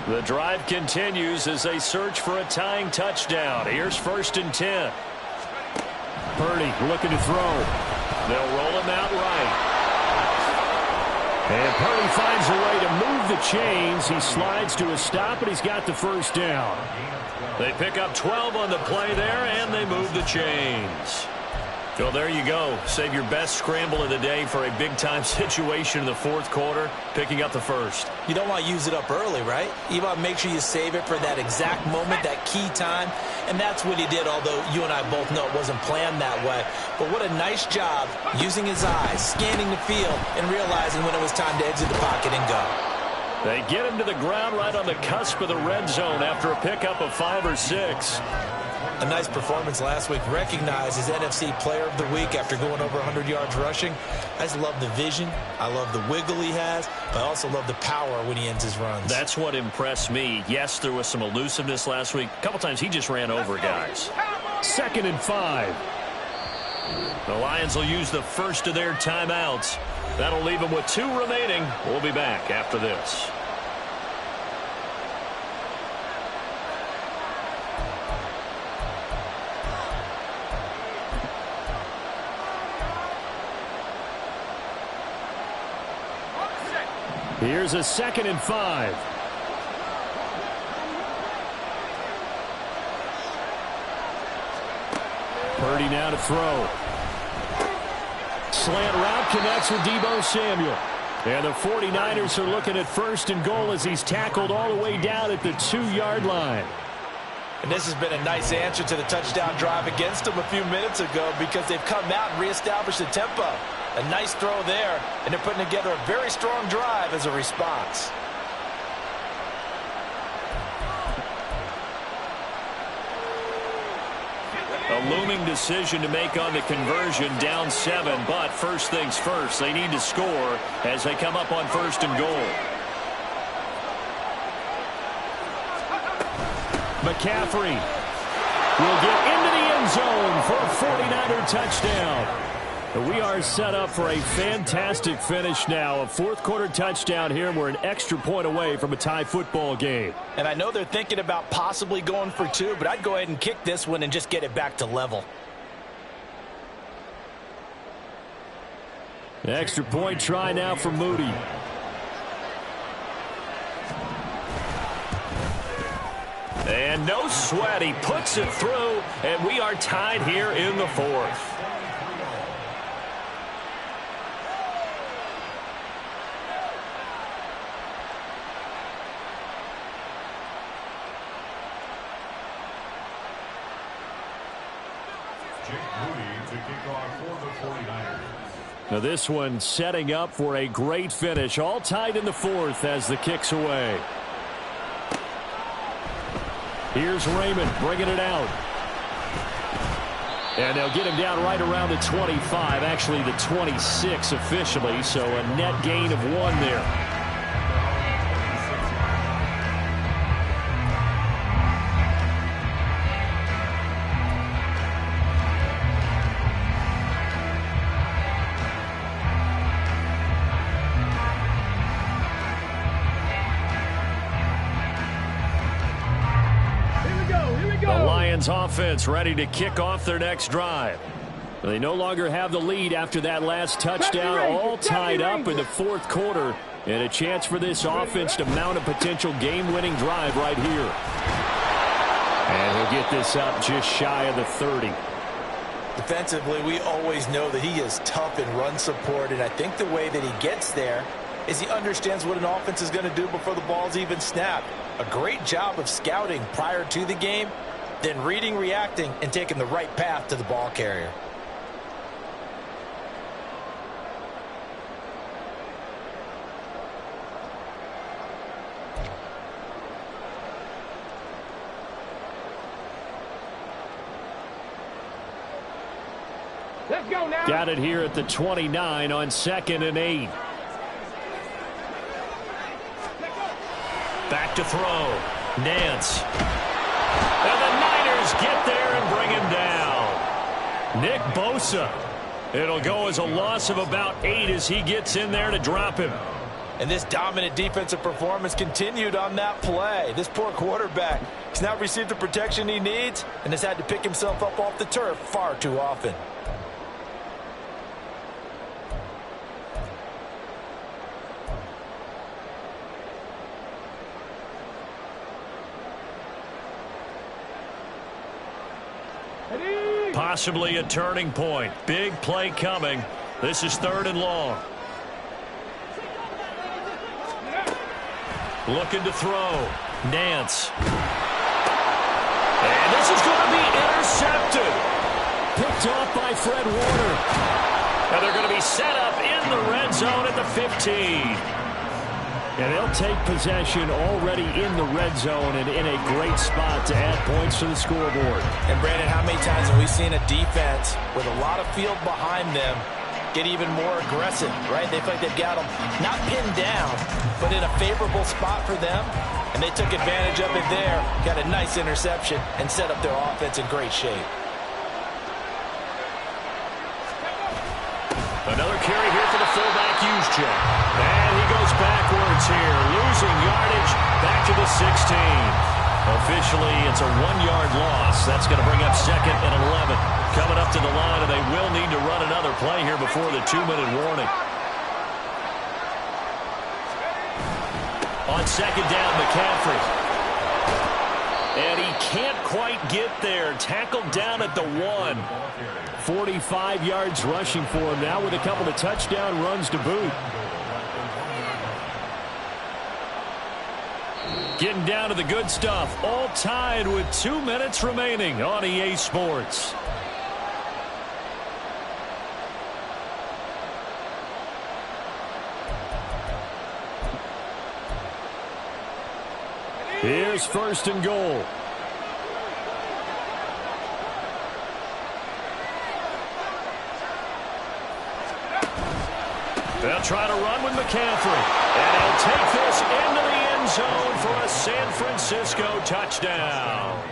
The drive continues as they search for a tying touchdown. Here's 1st and 10. Purdy looking to throw. They'll roll him out right. And Purdy finds a way to move the chains. He slides to a stop, and he's got the first down. They pick up 12 on the play there, and they move the chains. Well, there you go. Save your best scramble of the day for a big-time situation in the fourth quarter, picking up the first. You don't want to use it up early, right? You want to make sure you save it for that exact moment, that key time. And that's what he did, although you and I both know it wasn't planned that way. But what a nice job using his eyes, scanning the field, and realizing when it was time to exit the pocket and go. They get him to the ground right on the cusp of the red zone after a pickup of 5 or 6. A nice performance last week. Recognized as NFC Player of the Week after going over 100 yards rushing. I just love the vision. I love the wiggle he has. But I also love the power when he ends his runs. That's what impressed me. Yes, there was some elusiveness last week. A couple times he just ran over guys. 2nd and 5. The Lions will use the first of their timeouts. That'll leave them with 2 remaining. We'll be back after this. Here's a 2nd and 5. Purdy now to throw. Slant route connects with Deebo Samuel. And the 49ers are looking at 1st and goal as he's tackled all the way down at the 2-yard line. And this has been a nice answer to the touchdown drive against them a few minutes ago because they've come out and reestablished the tempo. A nice throw there, and they're putting together a very strong drive as a response. A looming decision to make on the conversion, down 7, but first things first, they need to score as they come up on 1st and goal. McCaffrey will get into the end zone for a 49er touchdown. We are set up for a fantastic finish now. A fourth-quarter touchdown here, and we're an extra point away from a tie football game. And I know they're thinking about possibly going for 2, but I'd go ahead and kick this one and just get it back to level. An extra point try now for Moody. And no sweat. He puts it through, and we are tied here in the 4th. Now this one setting up for a great finish. All tied in the 4th as the kick's away. Here's Raymond bringing it out. And they'll get him down right around the 25, actually the 26 officially, so a net gain of 1 there. Offense ready to kick off their next drive. They no longer have the lead after that last touchdown, all tied up in the 4th quarter, and a chance for this offense to mount a potential game-winning drive right here. And he'll get this up just shy of the 30. Defensively, we always know that he is tough in run support, and I think the way that he gets there is he understands what an offense is going to do before the ball's even snapped. A great job of scouting prior to the game, then reading, reacting, and taking the right path to the ball carrier. Let's go now. Got it here at the 29 on 2nd and 8. Back to throw. Nance. And the Niners get there and bring him down. Nick Bosa. It'll go as a loss of about 8 as he gets in there to drop him. And this dominant defensive performance continued on that play. This poor quarterback has now received the protection he needs and has had to pick himself up off the turf far too often. Possibly a turning point. Big play coming. This is 3rd and long. Looking to throw. Nance. And this is going to be intercepted. Picked off by Fred Warner. And they're going to be set up in the red zone at the 15. And they'll take possession already in the red zone and in a great spot to add points to the scoreboard. And, Brandon, how many times have we seen a defense with a lot of field behind them get even more aggressive, right? They feel like they've got them not pinned down, but in a favorable spot for them. And they took advantage of it there, got a nice interception, and set up their offense in great shape. Another carry here for the fullback, Juszczyk. And he goes backwards here, losing yardage back to the 16. Officially, it's a 1-yard loss. That's going to bring up 2nd and 11. Coming up to the line, and they will need to run another play here before the 2-minute warning. On 2nd down, McCaffrey. And he can't quite get there. Tackled down at the 1. 45 yards rushing for him now with a couple of touchdown runs to boot. Getting down to the good stuff. All tied with 2 minutes remaining on EA Sports. Here's 1st and goal. They'll try to run with McCaffrey. And he'll take this into the end zone for a San Francisco touchdown.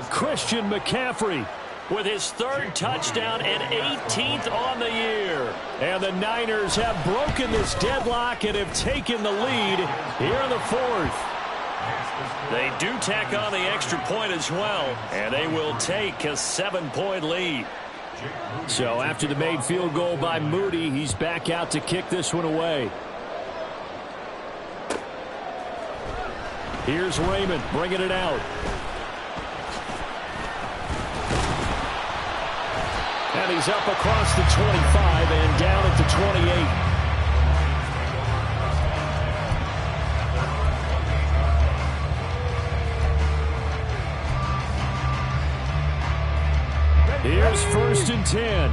Christian McCaffrey with his 3rd touchdown and 18th on the year. And the Niners have broken this deadlock and have taken the lead here in the 4th. They do tack on the extra point as well, and they will take a 7-point lead. So after the made field goal by Moody, he's back out to kick this one away. Here's Raymond bringing it out. And he's up across the 25 and down at the 28. Here's 1st and 10.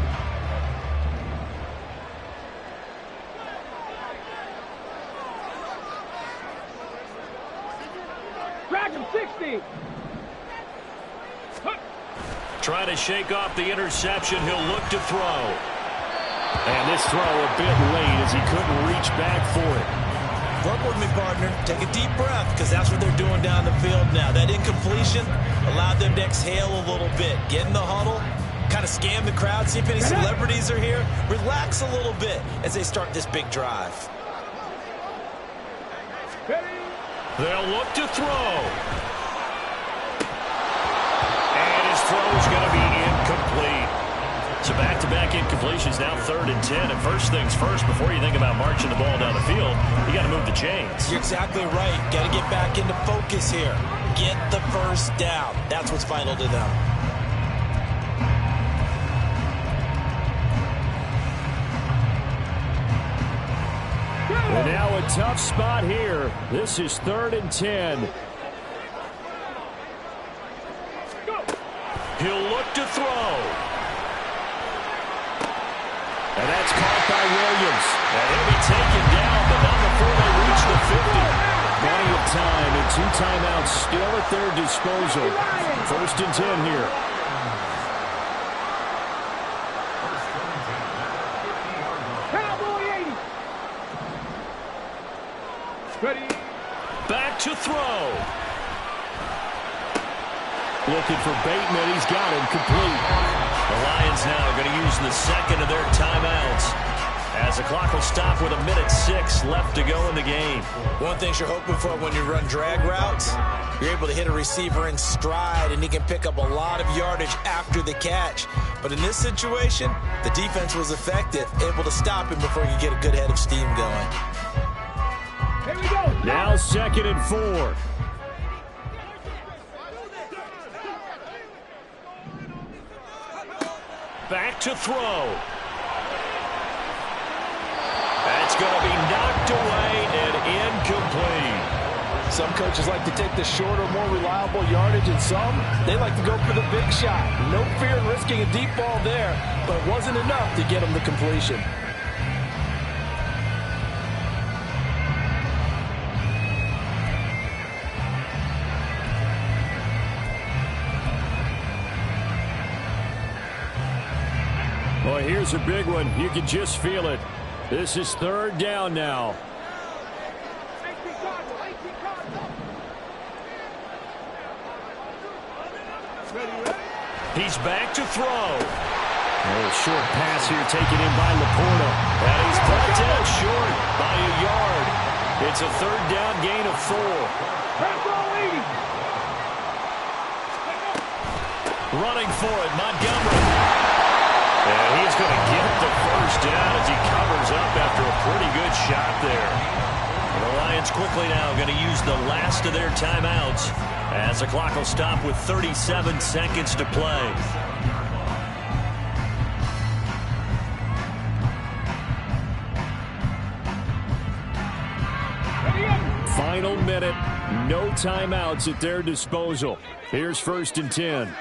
Drag him 60. Trying to shake off the interception. He'll look to throw. And this throw a bit late as he couldn't reach back for it. Work with me, partner. Take a deep breath, because that's what they're doing down the field now. That incompletion allowed them to exhale a little bit. Get in the huddle, kind of scan the crowd, see if any celebrities are here. Relax a little bit as they start this big drive. They'll look to throw. And his throw is going to be incomplete. So back-to-back incompletions, now 3rd and 10. And first things first, before you think about marching the ball down the field, you got to move the chains. You're exactly right. Got to get back into focus here. Get the first down. That's what's vital to them. And now a tough spot here. This is 3rd and 10. He'll look to throw. And that's caught by Williams. And he'll be taken down, but not before they reach the 50. Plenty of time and 2 timeouts still at their disposal. 1st and 10 here. Ready. Back to throw. Looking for Bateman. He's got him complete. The Lions now are going to use the 2nd of their timeouts as the clock will stop with 1:06 left to go in the game. One thing you're hoping for when you run drag routes, you're able to hit a receiver in stride, and he can pick up a lot of yardage after the catch. But in this situation, the defense was effective, able to stop him before he could get a good head of steam going. Here we go. Now 2nd and 4. back to throw. That's going to be knocked away and incomplete. Some coaches like to take the shorter, more reliable yardage, and some, they like to go for the big shot. No fear in risking a deep ball there, but it wasn't enough to get him the completion. Boy, here's a big one. You can just feel it. This is third down now. He's back to throw. A short pass here taken in by Laporta. And he's brought down short by a yard. It's a third down gain of 4. Running for it, Montgomery. And he's going to get the first down as he covers up after a pretty good shot there. And the Lions quickly now going to use the last of their timeouts as the clock will stop with 37 seconds to play. Final minute, no timeouts at their disposal. Here's 1st and 10.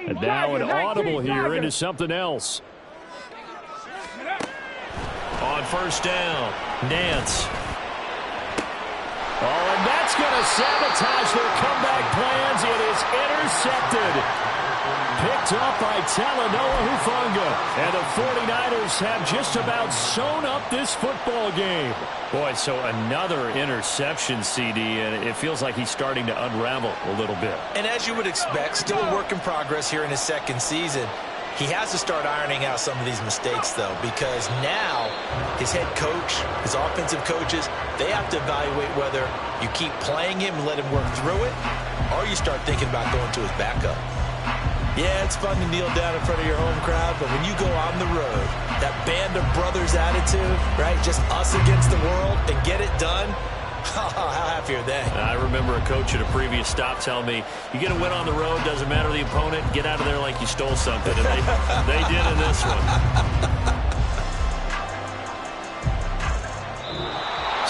And now an audible here into something else. On 1st down, Nance. Oh, and that's going to sabotage their comeback plans. It is intercepted. Picked up by Talanoa Hufanga. And the 49ers have just about sewn up this football game. Boy, so another interception, CD, and it feels like he's starting to unravel a little bit. And as you would expect, still a work in progress here in his second season. He has to start ironing out some of these mistakes, though, because now his head coach, his offensive coaches, they have to evaluate whether you keep playing him and let him work through it, or you start thinking about going to his backup. Yeah, it's fun to kneel down in front of your home crowd, but when you go on the road, that band of brothers attitude, right, just us against the world and get it done, how happy are they? I remember a coach at a previous stop telling me, you get a win on the road, doesn't matter the opponent, get out of there like you stole something. And they did in this one.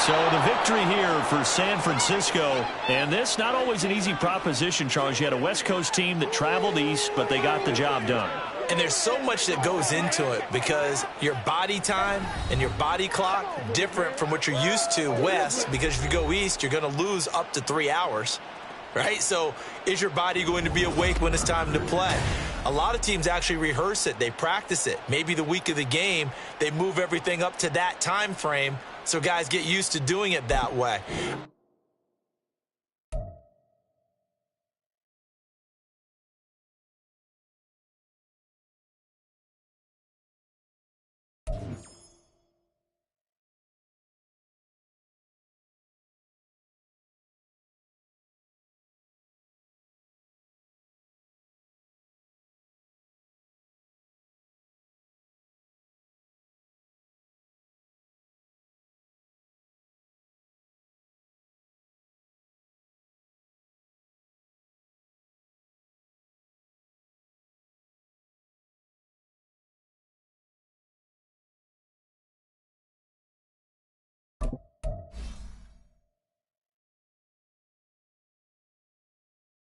So the victory here for San Francisco. And this not always an easy proposition, Charles. You had a West Coast team that traveled east, but they got the job done. And there's so much that goes into it because your body time and your body clock different from what you're used to west, because if you go east, you're going to lose up to 3 hours, right? So is your body going to be awake when it's time to play? A lot of teams actually rehearse it. They practice it. Maybe the week of the game, they move everything up to that time frame so guys get used to doing it that way.